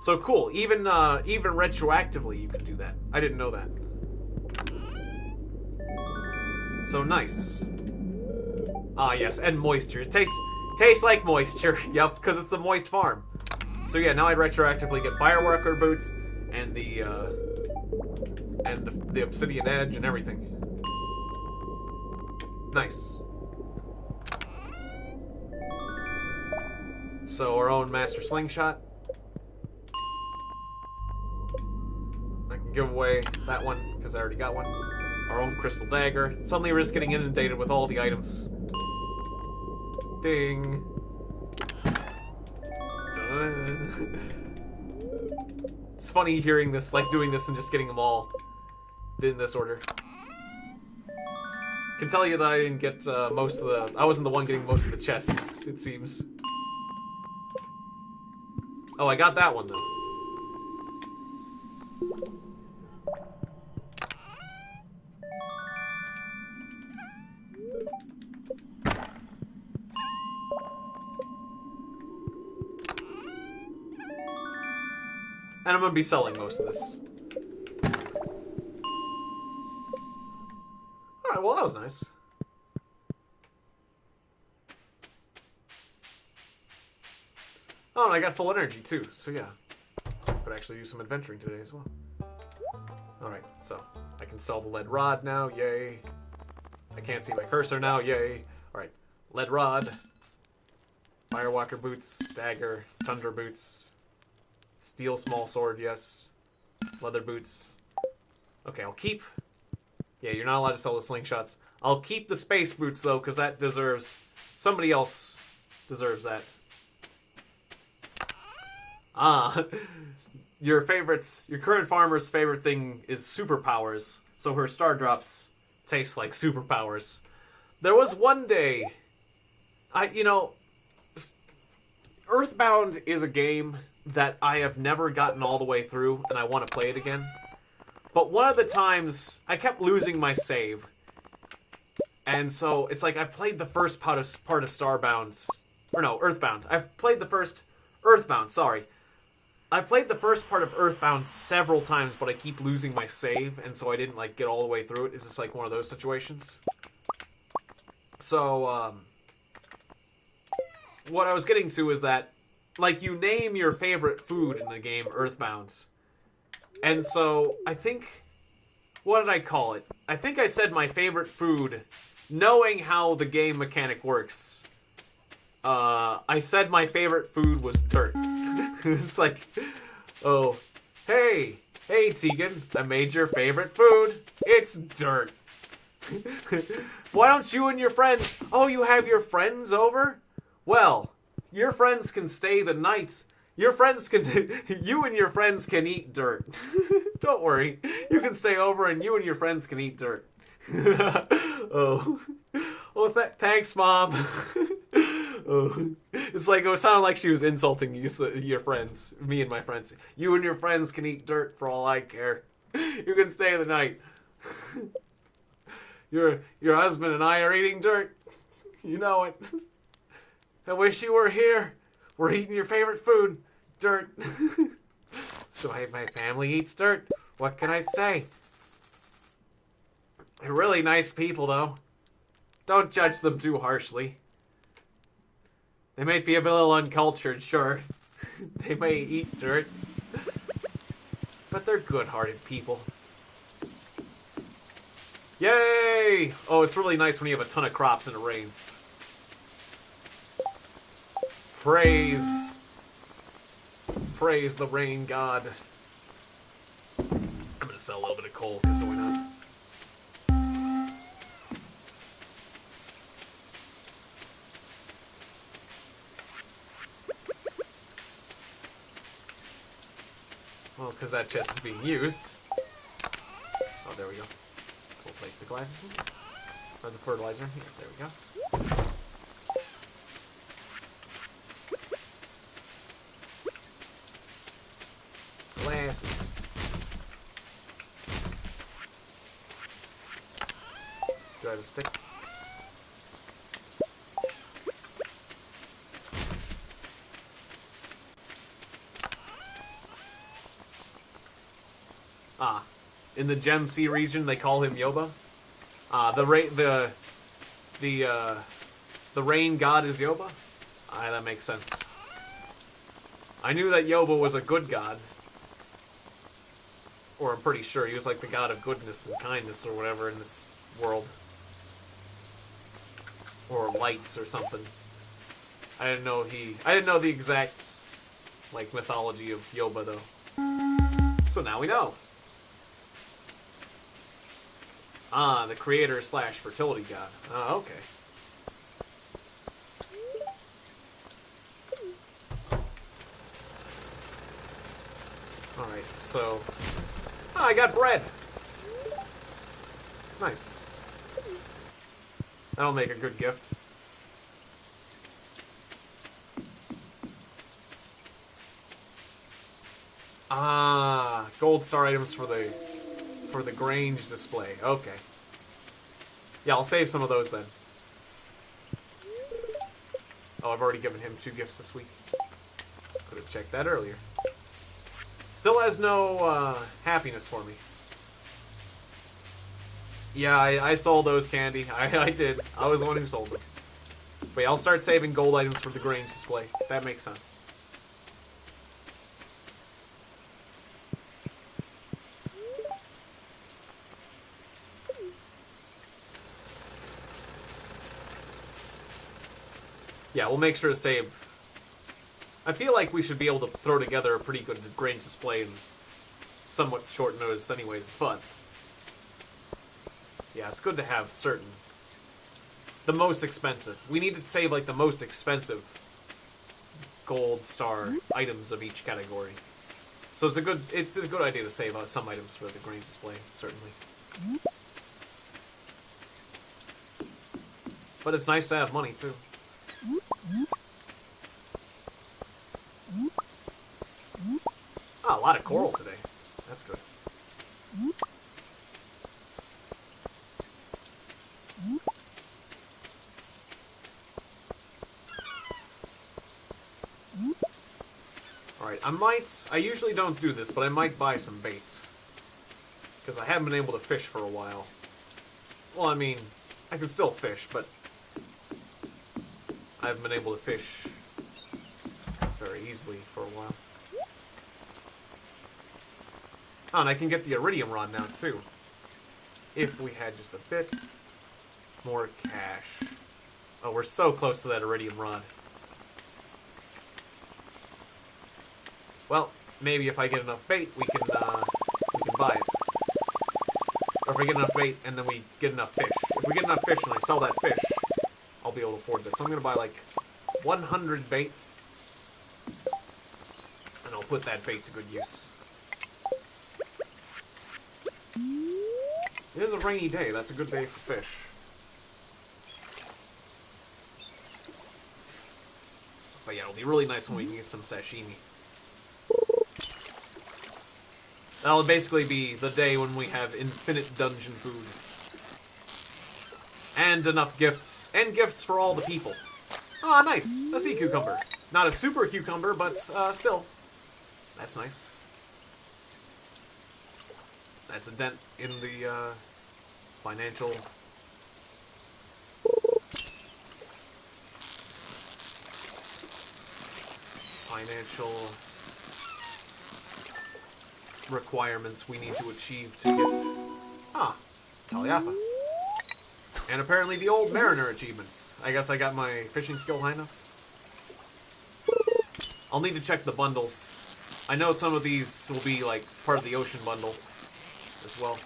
So cool. Even retroactively, you can do that. I didn't know that. So nice. Ah yes, and moisture. It tastes like moisture. Yep, because it's the moist farm. So yeah, now I'd retroactively get fireworker boots and the obsidian edge and everything. Nice. So our own master slingshot. I can give away that one because I already got one. Our own crystal dagger. Suddenly we're just getting inundated with all the items. Ding. It's funny hearing this, like doing this and just getting them all in this order. Can tell you that I didn't get most of the... I wasn't the one getting most of the chests, it seems. Oh, I got that one, though. And I'm gonna be selling most of this. Alright, well that was nice. Oh, and I got full energy too, so yeah. Could actually do some adventuring today as well. Alright, so I can sell the lead rod now, yay. I can't see my cursor now, yay. Alright, lead rod. Firewalker boots, dagger, tundra boots. Steel small sword, yes. Leather boots. Okay, I'll keep... Yeah, you're not allowed to sell the slingshots. I'll keep the space boots, though, because that deserves... Somebody else deserves that. Ah, your current farmer's favorite thing is superpowers, so her star drops taste like superpowers. There was one day... Earthbound is a game that I have never gotten all the way through, and I want to play it again. But one of the times, I kept losing my save. And so, it's like I played the first part of Starbound. Or no, Earthbound. I've played the first... Earthbound, sorry. I played the first part of Earthbound several times, but I keep losing my save, and so I didn't, like, get all the way through it. It's just, like, one of those situations. So, what I was getting to is that, like, you name your favorite food in the game Earthbound. And so, I think... What did I call it? I think I said my favorite food, knowing how the game mechanic works. I said my favorite food was dirt. It's like, oh, hey, Tiegon, I made your favorite food. It's dirt. Why don't you and your friends... Oh, you have your friends over? Well, your friends can stay the night. Your friends can... You and your friends can eat dirt. Don't worry. You can stay over and you and your friends can eat dirt. Oh. Well, thanks, Mom. Oh. It's like, it sounded like she was insulting you, your friends. Me and my friends. You and your friends can eat dirt for all I care. You can stay the night. Your husband and I are eating dirt. You know it. I wish you were here. We're eating your favorite food. Dirt. So my family eats dirt. What can I say? They're really nice people, though. Don't judge them too harshly. They might be a little uncultured, sure. They may eat dirt. But they're good-hearted people. Yay! Oh, it's really nice when you have a ton of crops and it rains. Praise the rain god. I'm gonna gonna sell a little bit of coal, because why not? Well, because that chest is being used. Oh, there we go. We'll place the glasses in. Or the fertilizer. Here, there we go. Glasses. Do I have a stick? Ah, in the Gem Sea region, they call him Yoba. The rain god is Yoba. Ah, that makes sense. I knew that Yoba was a good god. Or I'm pretty sure he was like the god of goodness and kindness or whatever in this world. Or lights or something. I didn't know the exact like mythology of Yoba though. So now we know. Ah, the creator / fertility god. Ah, okay. Alright, so... Ah, I got bread! Nice. That'll make a good gift. Ah, gold star items for the Grange display. Okay. Yeah, I'll save some of those then. Oh, I've already given him 2 gifts this week. Could have checked that earlier. Still has no happiness for me. Yeah, I sold those, Candy. I did. I was the one who sold them. But yeah, I'll start saving gold items for the Grange display. That makes sense. Yeah, we'll make sure to save. I feel like we should be able to throw together a pretty good Grange display in somewhat short notice anyways, but... Yeah, it's good to have certain... The most expensive. We need to save, like, the most expensive gold star items of each category. So it's a good idea to save some items for the Grange display, certainly. But it's nice to have money, too. Oh, a lot of coral today. That's good. Alright, I usually don't do this, but I might buy some baits. Because I haven't been able to fish for a while. Well, I mean, I can still fish, but I haven't been able to fish very easily for a while. Oh, and I can get the iridium rod now, too. If we had just a bit more cash. Oh, we're so close to that iridium rod. Well, maybe if I get enough bait, we can buy it. Or if we get enough bait and then we get enough fish. If we get enough fish and I sell that fish, I'll be able to afford that. So I'm going to buy like 100 bait. And I'll put that bait to good use. It is a rainy day. That's a good day for fish. But yeah, it'll be really nice when we can get some sashimi. That'll basically be the day when we have infinite dungeon food. And enough gifts. And gifts for all the people. Ah, nice. A sea cucumber. Not a super cucumber, but still. That's nice. That's a dent in the financial... requirements we need to achieve to get... Ah, Taliapa. And apparently the old mariner achievements. I guess I got my fishing skill high enough. I'll need to check the bundles. I know some of these will be like part of the ocean bundle. as well.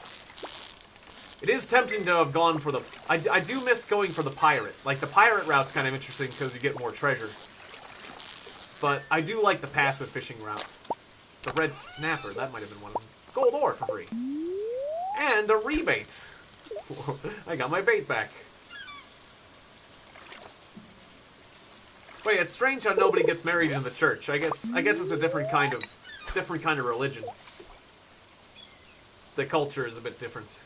It is tempting to have gone for the... I do miss going for the pirate. Like, the pirate route's kind of interesting because you get more treasure. But I do like the passive fishing route. The red snapper, that might have been one of them. Gold ore for free. And a rebate. I got my bait back. Wait, it's strange how nobody gets married in the church. I guess it's a different kind of religion. The culture is a bit different.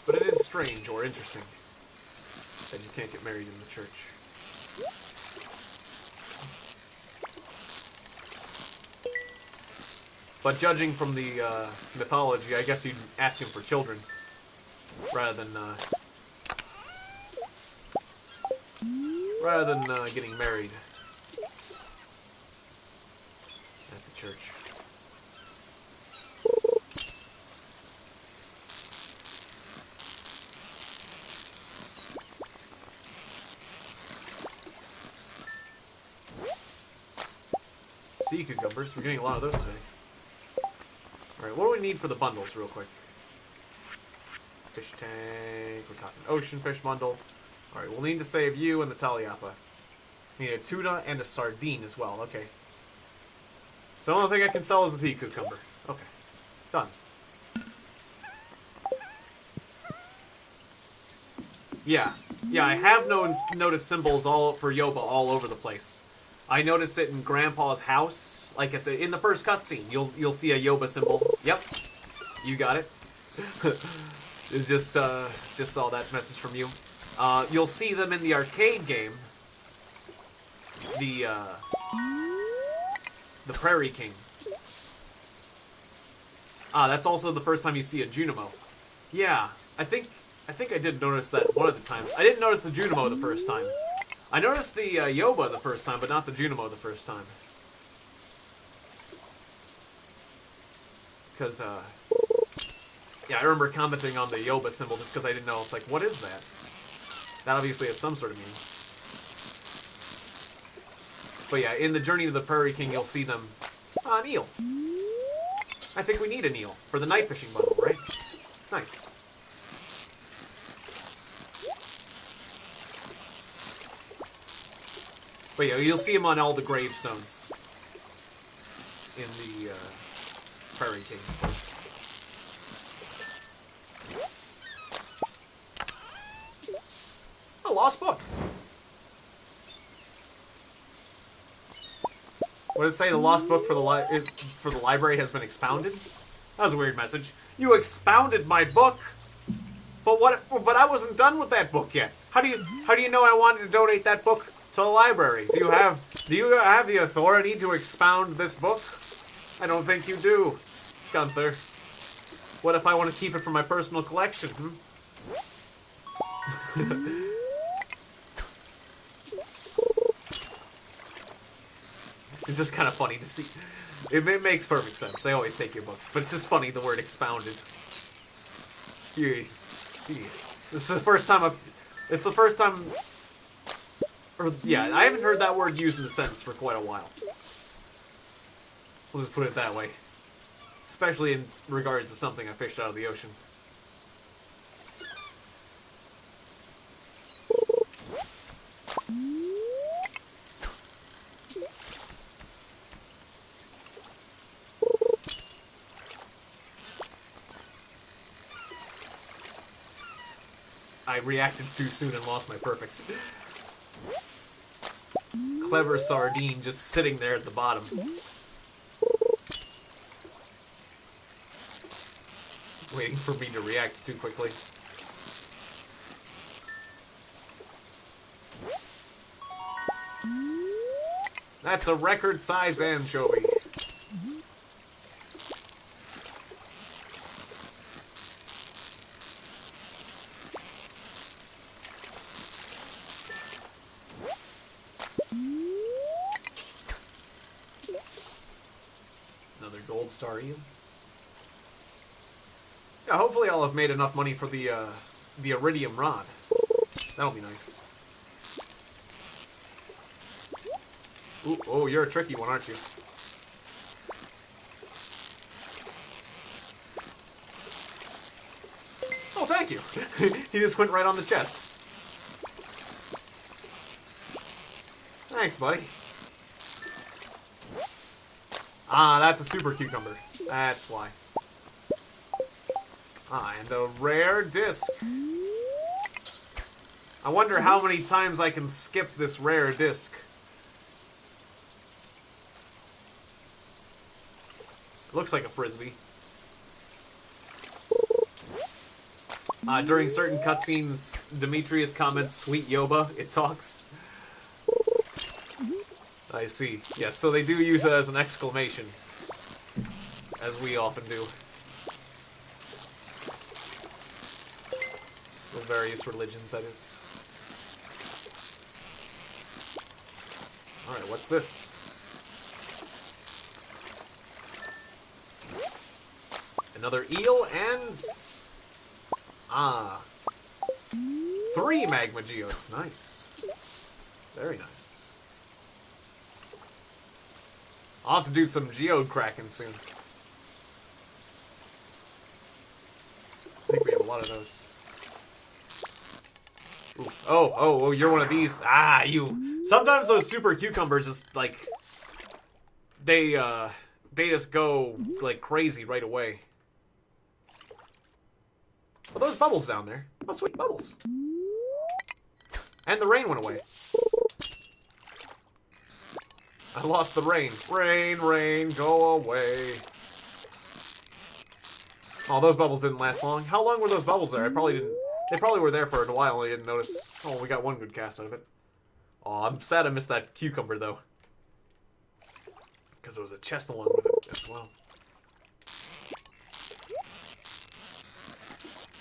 But it is strange or interesting that you can't get married in the church. But judging from the mythology, I guess you'd ask him for children rather than getting married at the church. Sea cucumbers, we're getting a lot of those today. Alright, what do we need for the bundles real quick? Fish tank, we're talking ocean fish bundle. Alright, we'll need to save you and the Taliapa. We need a tuna and a sardine as well, okay. So the only thing I can sell is a sea cucumber. Okay, done. Yeah, I have noticed symbols for Yoba all over the place. I noticed it in Grandpa's house, like in the first cutscene. You'll see a Yoba symbol. Yep, you got it. just saw that message from you. You'll see them in the arcade game. The Prairie King. That's also the first time you see a Junimo. Yeah, I think I did notice that one of the times. I didn't notice the Junimo the first time. I noticed the Yoba the first time, but not the Junimo the first time. Because, yeah, I remember commenting on the Yoba symbol just because I didn't know. It's like, what is that? That obviously has some sort of meaning. But yeah, in the Journey to the Prairie King, you'll see them. An eel. I think we need an eel for the night fishing bundle, right? Nice. But yeah, you'll see him on all the gravestones in the Prairie King, of course. A lost book. What did it say? The lost book for the library has been expounded? That was a weird message. You expounded my book, but I wasn't done with that book yet. How do you know I wanted to donate that book to the library? Do you have the authority to expound this book? I don't think you do, Gunther. What if I want to keep it for my personal collection? It's just kind of funny to see. It makes perfect sense. They always take your books, but it's just funny the word expounded. This is the first time It's the first time. Or yeah, I haven't heard that word used in a sentence for quite a while. We'll just put it that way. Especially in regards to something I fished out of the ocean. I reacted too soon and lost my perfect. Clever sardine just sitting there at the bottom. Waiting for me to react too quickly. That's a record-size anchovy. Another gold star eel. Yeah, hopefully I'll have made enough money for the iridium rod. That'll be nice. Ooh, oh, you're a tricky one, aren't you? thank you. He just went right on the chest. Thanks, buddy. Ah, that's a super cucumber. That's why. Ah, and a rare disc. I wonder how many times I can skip this rare disc. It looks like a frisbee. During certain cutscenes, Demetrius comments, "Sweet Yoba," it talks. I see. Yes, so they do use it as an exclamation. As we often do. With various religions, that is. Alright, what's this? Another eel and... Ah. 3 magma geodes. Nice. Very nice. I'll have to do some geode cracking soon. I think we have a lot of those. Ooh. Oh, you're one of these. Ah, you. Sometimes those super cucumbers just, like... They just go, like, crazy right away. Oh, those bubbles down there. Oh, sweet, bubbles. And the rain went away. I lost the rain. Rain, rain, go away. Oh, those bubbles didn't last long. How long were those bubbles there? They probably were there for a while and I didn't notice. Oh, we got one good cast out of it. Oh, I'm sad I missed that cucumber, though. Because there was a chest along with it as well.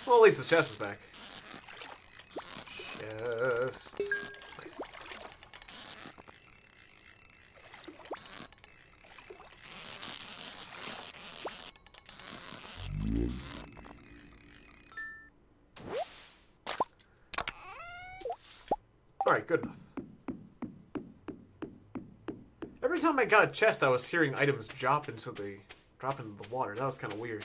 Well, at least the chest is back. Chest. Nice. Alright, good enough. Every time I got a chest, I was hearing items drop into the water. That was kind of weird.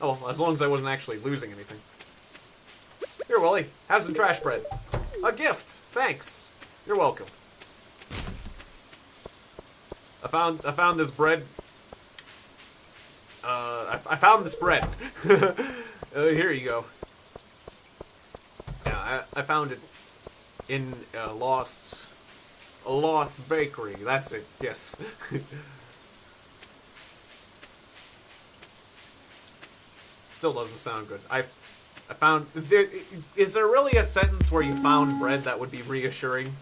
Oh, well, as long as I wasn't actually losing anything. Here, Willie, have some trash bread. A gift! Thanks. You're welcome. I found this bread. I found this bread. Here you go. Yeah, I found it in a lost bakery. That's it. Yes. Still doesn't sound good. I found... Is there really a sentence where you found bread that would be reassuring?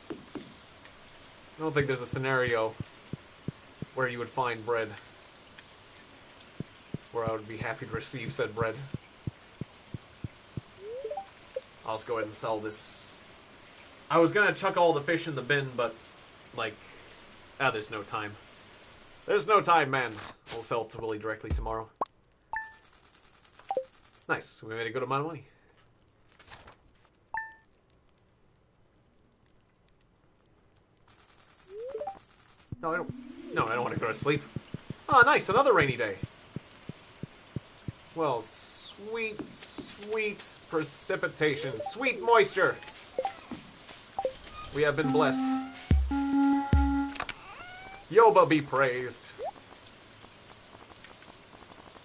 I don't think there's a scenario where you would find bread where I would be happy to receive said bread. I'll just go ahead and sell this. I was gonna chuck all the fish in the bin, but, like... there's no time. There's no time, man. We'll sell it to Willie directly tomorrow. Nice. We made a good amount of money. No, I don't want to go to sleep. Oh, nice. Another rainy day. Well, sweet, sweet precipitation. Sweet moisture. We have been blessed. Yoba be praised.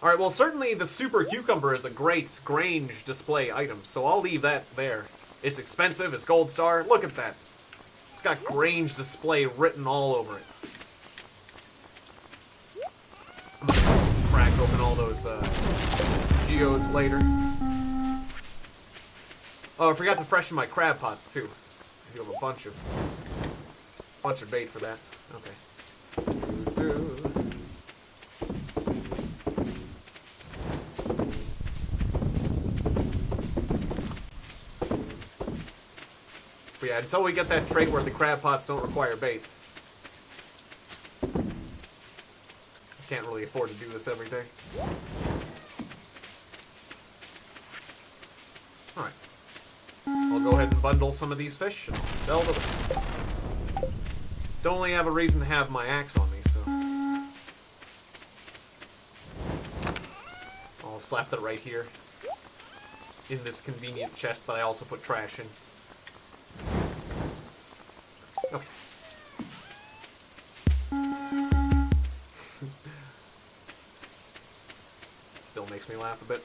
Alright, well, certainly the super cucumber is a great Grange display item, so I'll leave that there. It's expensive, it's gold star. Look at that. It's got Grange display written all over it. I'm gonna crack open all those geodes later. Oh, I forgot to freshen my crab pots, too. I do have a bunch of bait for that. Okay. But yeah, until we get that trait where the crab pots don't require bait. I can't really afford to do this every day. Alright. I'll go ahead and bundle some of these fish and sell the rest. Don't really have a reason to have my axe on me, so... I'll slap that right here. In this convenient chest that I also put trash in. Okay. Still makes me laugh a bit.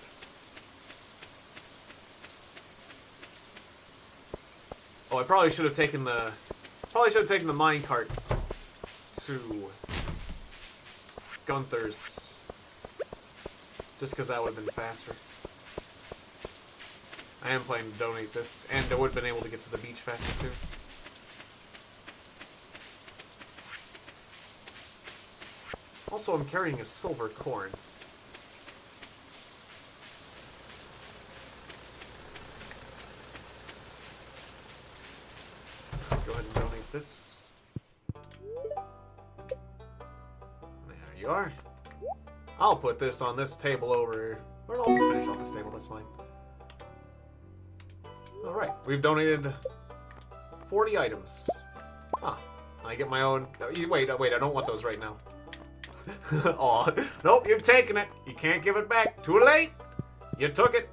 Oh, I probably should have taken the minecart to Gunther's. Just because that would have been faster. I am planning to donate this, and I would have been able to get to the beach faster too. Also, I'm carrying a silver corn. Go ahead and donate this. There you are. I'll put this on this table over... Or I'll just finish off this table, that's fine. Alright, we've donated 40 items. Huh. I get my own... Wait, I don't want those right now. Aw. Nope, you've taken it. You can't give it back. Too late. You took it.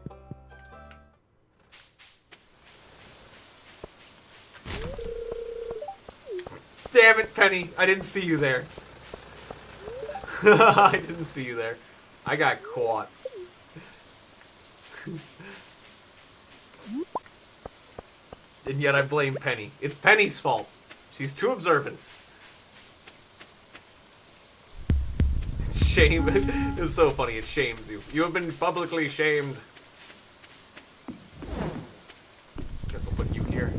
Damn it, Penny. I didn't see you there. I didn't see you there. I got caught. And yet I blame Penny. It's Penny's fault. She's too observant. Shame. It's so funny. It shames you. You have been publicly shamed. Guess I'll put you here.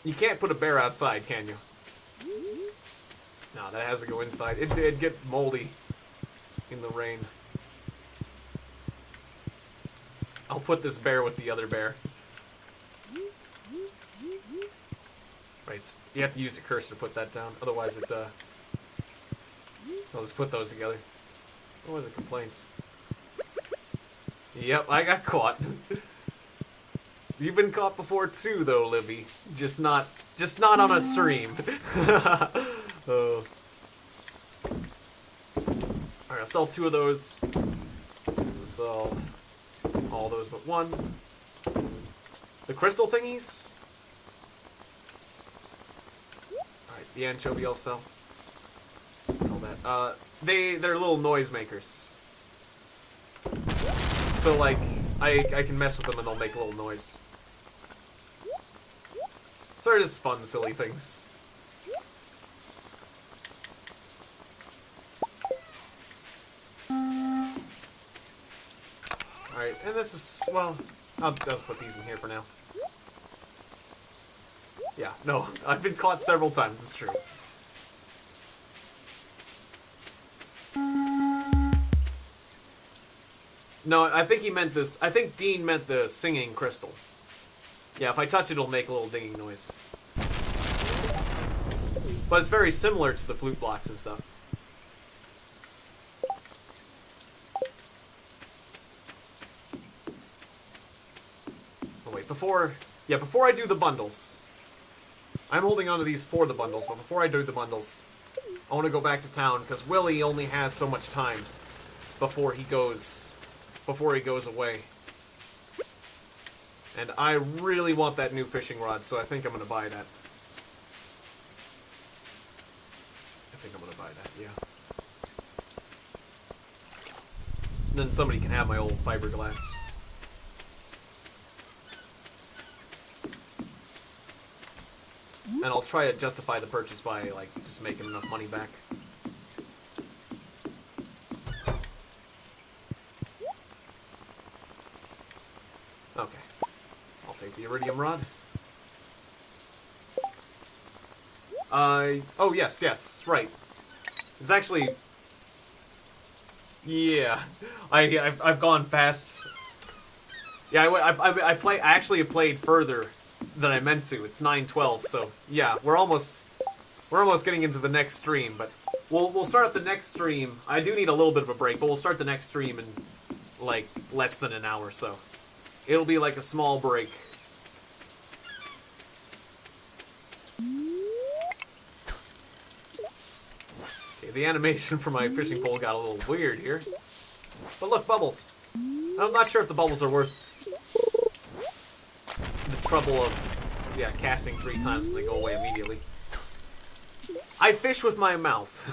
You can't put a bear outside, can you? No, that has to go inside. It'd get moldy in the rain. I'll put this bear with the other bear. Right, you have to use a cursor to put that down. Otherwise it's, I'll just put those together. Otherwise it complains. Yep, I got caught. You've been caught before too, though, Libby. Just not on a stream. Oh. Alright, I'll sell 2 of those. I'll sell all those but 1. The crystal thingies? Alright, the anchovy I'll sell. Sell that. They're little noise makers. So, like, I can mess with them and they'll make a little noise. Sort of just fun, silly things. Alright, and this is, well, I'll just put these in here for now. Yeah, no, I've been caught several times, it's true. No, I think he meant this. I think Dean meant the singing crystal. Yeah, if I touch it, it'll make a little dinging noise. But it's very similar to the flute blocks and stuff. Oh wait, before I do the bundles. I'm holding on to these for the bundles, but before I do the bundles, I want to go back to town, because Willie only has so much time before he goes away. And I really want that new fishing rod, so I think I'm going to buy that. Yeah. And then somebody can have my old fiberglass. And I'll try to justify the purchase by, like, just making enough money back. Okay. I'll take the iridium rod. Oh, yes, right. It's actually... Yeah. I've gone past... Yeah, I actually have played further than I meant to. It's 9:12, so yeah, we're almost getting into the next stream, but we'll start up the next stream. I do need a little bit of a break, but we'll start the next stream in like less than an hour, so it'll be like a small break. Okay, the animation for my fishing pole got a little weird here. But look, bubbles. I'm not sure if the bubbles are worth the trouble of, yeah, casting 3 times and they go away immediately. I fish with my mouth.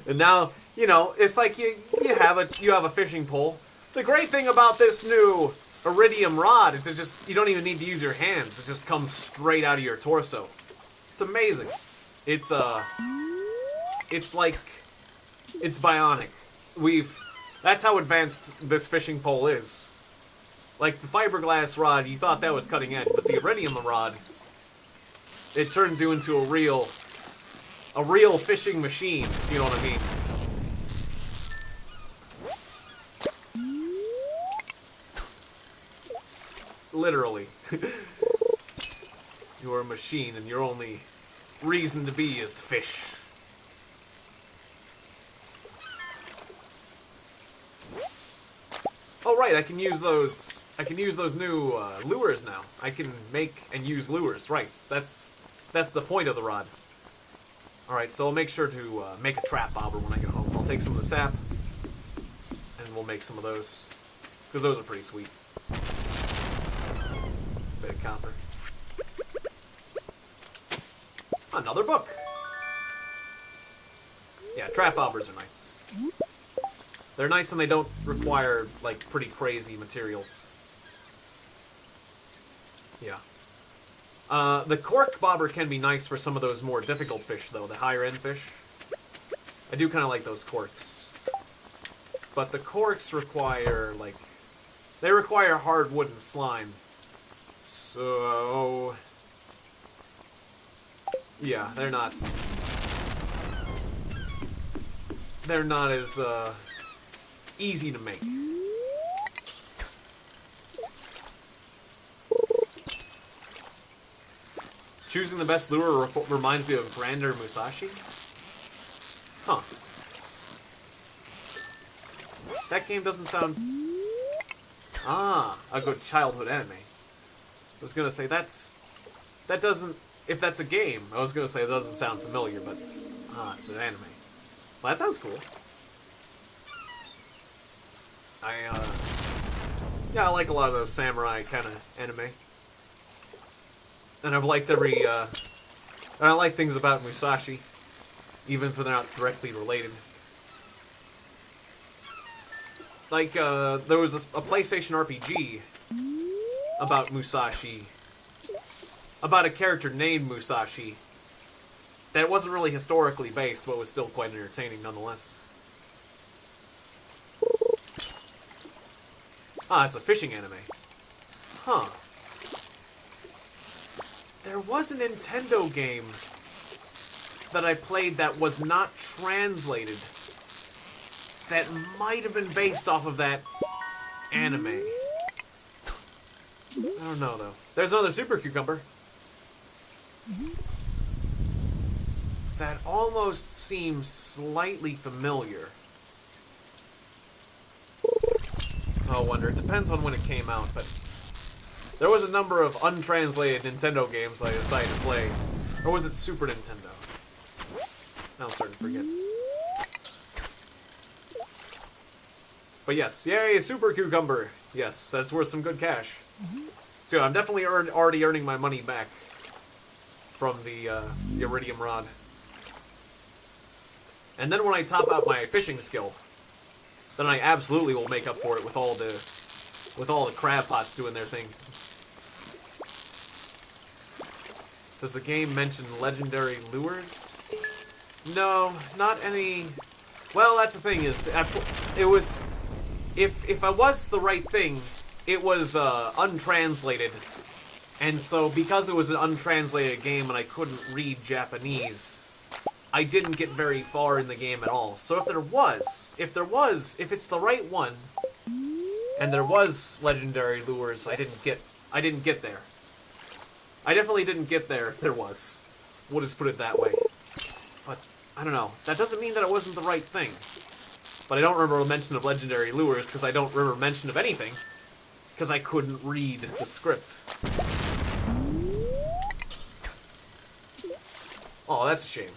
And now, you know, it's like you have a fishing pole. The great thing about this new iridium rod is you don't even need to use your hands. It just comes straight out of your torso. It's amazing. It's bionic. That's how advanced this fishing pole is. Like the fiberglass rod, you thought that was cutting edge, but the iridium rod, it turns you into a real fishing machine, if you know what I mean. Literally. You're a machine and your only reason to be is to fish. Oh right, I can use those new lures now. I can make and use lures, right. That's the point of the rod. Alright, so I'll make sure to make a trap bobber when I get home. I'll take some of the sap, and we'll make some of those. Because those are pretty sweet. Bit of copper. Another book! Yeah, trap bobbers are nice. They're nice and they don't require, like, pretty crazy materials. Yeah. The cork bobber can be nice for some of those more difficult fish, though, the higher-end fish. I do kind of like those corks. But the corks require, like... They require hard wood and slime. So... Yeah, they're not... They're not as, easy to make. Choosing the best lure reminds you of Grander Musashi? Huh. That game doesn't sound... Ah, a good childhood anime. I was gonna say, that doesn't... If that's a game, I was gonna say it doesn't sound familiar, but... Ah, it's an anime. Well, that sounds cool. Yeah, I like a lot of those samurai kind of anime. And I've liked and I like things about Musashi, even if they're not directly related. Like, there was a PlayStation RPG about Musashi, about a character named Musashi, that wasn't really historically based, but was still quite entertaining nonetheless. Ah, it's a fishing anime. Huh. There was a Nintendo game that I played that was not translated that might have been based off of that anime. I don't know, though. There's another Super Cucumber. That almost seems slightly familiar. Oh, I wonder. It depends on when it came out, but... There was a number of untranslated Nintendo games I decided to play. Or was it Super Nintendo? Now I'm starting to forget. But yes, yay, Super Cucumber! Yes, that's worth some good cash. So I'm definitely already earning my money back from the iridium rod. And then when I top out my fishing skill, then I absolutely will make up for it with all the crab pots doing their thing. Does the game mention legendary lures? No, not any. Well, that's the thing is, it was, if I was the right thing, it was untranslated, and so because it was an untranslated game and I couldn't read Japanese, I didn't get very far in the game at all. So if it's the right one, and there was legendary lures, I didn't get there. I definitely didn't get there if there was. We'll just put it that way. But, I don't know. That doesn't mean that it wasn't the right thing. But I don't remember a mention of legendary lures, because I don't remember mention of anything, because I couldn't read the script. Oh, that's a shame.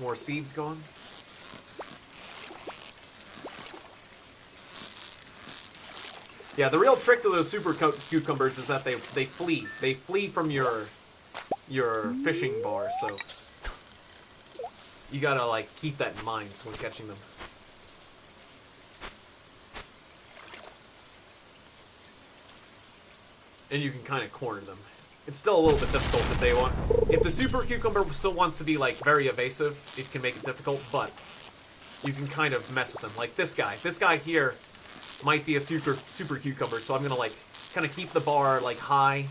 more seeds going. Yeah, the real trick to those super cucumbers is that they flee. They flee from your fishing bar, so you gotta like keep that in mind when catching them. And you can kind of corner them. It's still a little bit difficult if they want. If the super cucumber still wants to be like very evasive, it can make it difficult, but you can kind of mess with them. Like this guy. This guy here might be a super cucumber, so I'm gonna like kind of keep the bar like high.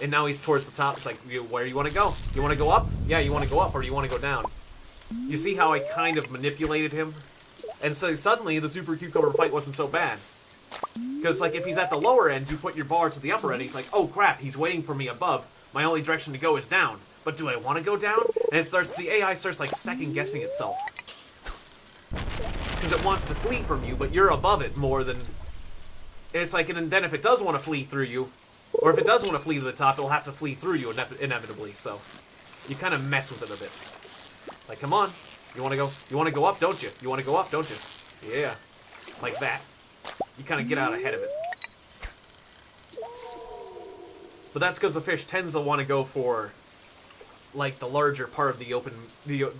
And now he's towards the top. It's like, where do you want to go? You want to go up? Yeah, you want to go up, or do you want to go down? You see how I kind of manipulated him? And so suddenly the super cucumber fight wasn't so bad. Because, like, if he's at the lower end, you put your bar to the upper end, he's like, oh crap, he's waiting for me above. My only direction to go is down. But do I want to go down? And the AI starts, like, second-guessing itself. Because it wants to flee from you, but you're above it more than... It's like, and then if it does want to flee through you, or if it does want to flee to the top, it'll have to flee through you inevitably, so... You kind of mess with it a bit. Like, come on. You want to go up, don't you? You want to go up, don't you? Yeah. Like that. You kind of get out ahead of it. But that's because the fish tends to want to go for, like, the larger part of the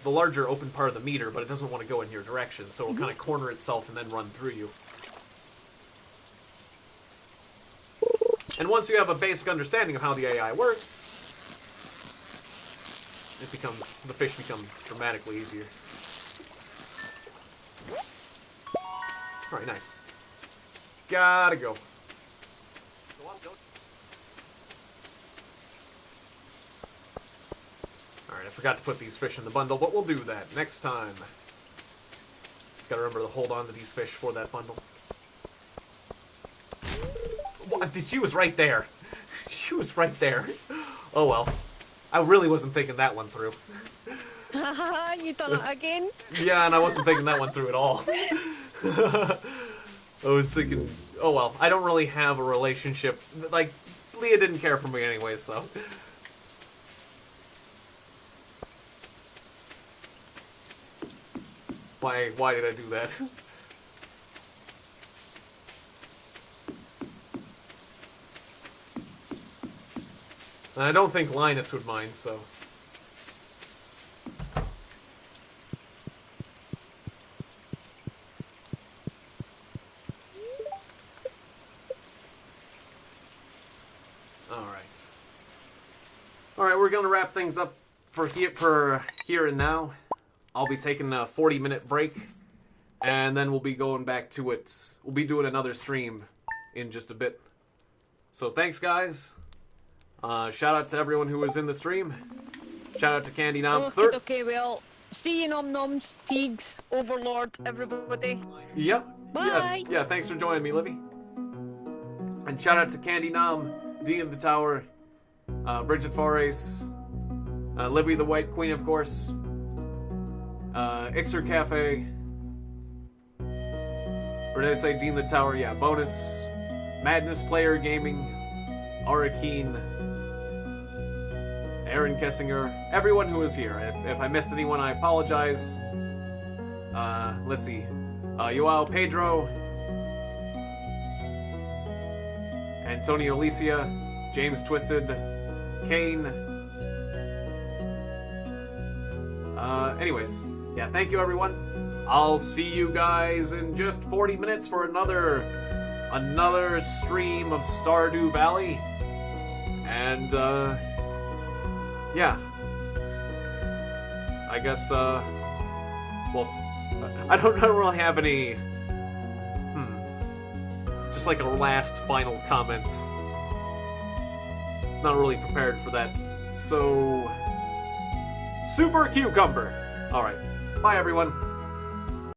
larger open part of the meter, but it doesn't want to go in your direction, so it'll kind of corner itself and then run through you. And once you have a basic understanding of how the AI works, the fish become dramatically easier. Alright, nice. Gotta go. Alright, I forgot to put these fish in the bundle, but we'll do that next time. Just gotta remember to hold on to these fish for that bundle. What? She was right there. She was right there. Oh well. I really wasn't thinking that one through. You done it again? Yeah, and I wasn't thinking that one through at all. I was thinking, oh well, I don't really have a relationship. Like, Leah didn't care for me anyway, so. Why did I do that? And I don't think Linus would mind, so. Alright, we're gonna wrap things up for here and now. I'll be taking a 40-minute break, and then we'll be going back to it. We'll be doing another stream in just a bit. So thanks, guys. Shout out to everyone who was in the stream. Shout out to Candy Nom. Okay, well, see you, Nom Noms, Teagues, Overlord, everybody. Yep. Bye. Yeah, thanks for joining me, Livy. And shout out to Candy Nom, D of the Tower, Bridget Forace, Livy the White Queen, of course, Ixer Cafe, or did I say Dean the Tower? Yeah, Bonus, Madness Player Gaming, Arakeen, Aaron Kessinger, everyone who was here. If I missed anyone, I apologize. Let's see. Yoao Pedro, Antonio Alicia, James Twisted, Kane. Anyways, yeah, thank you, everyone. I'll see you guys in just 40 minutes for another stream of Stardew Valley. And, yeah. I guess, well, I don't really have any, just like a last final comments. Not really prepared for that. So, Super Cucumber. Alright, bye everyone.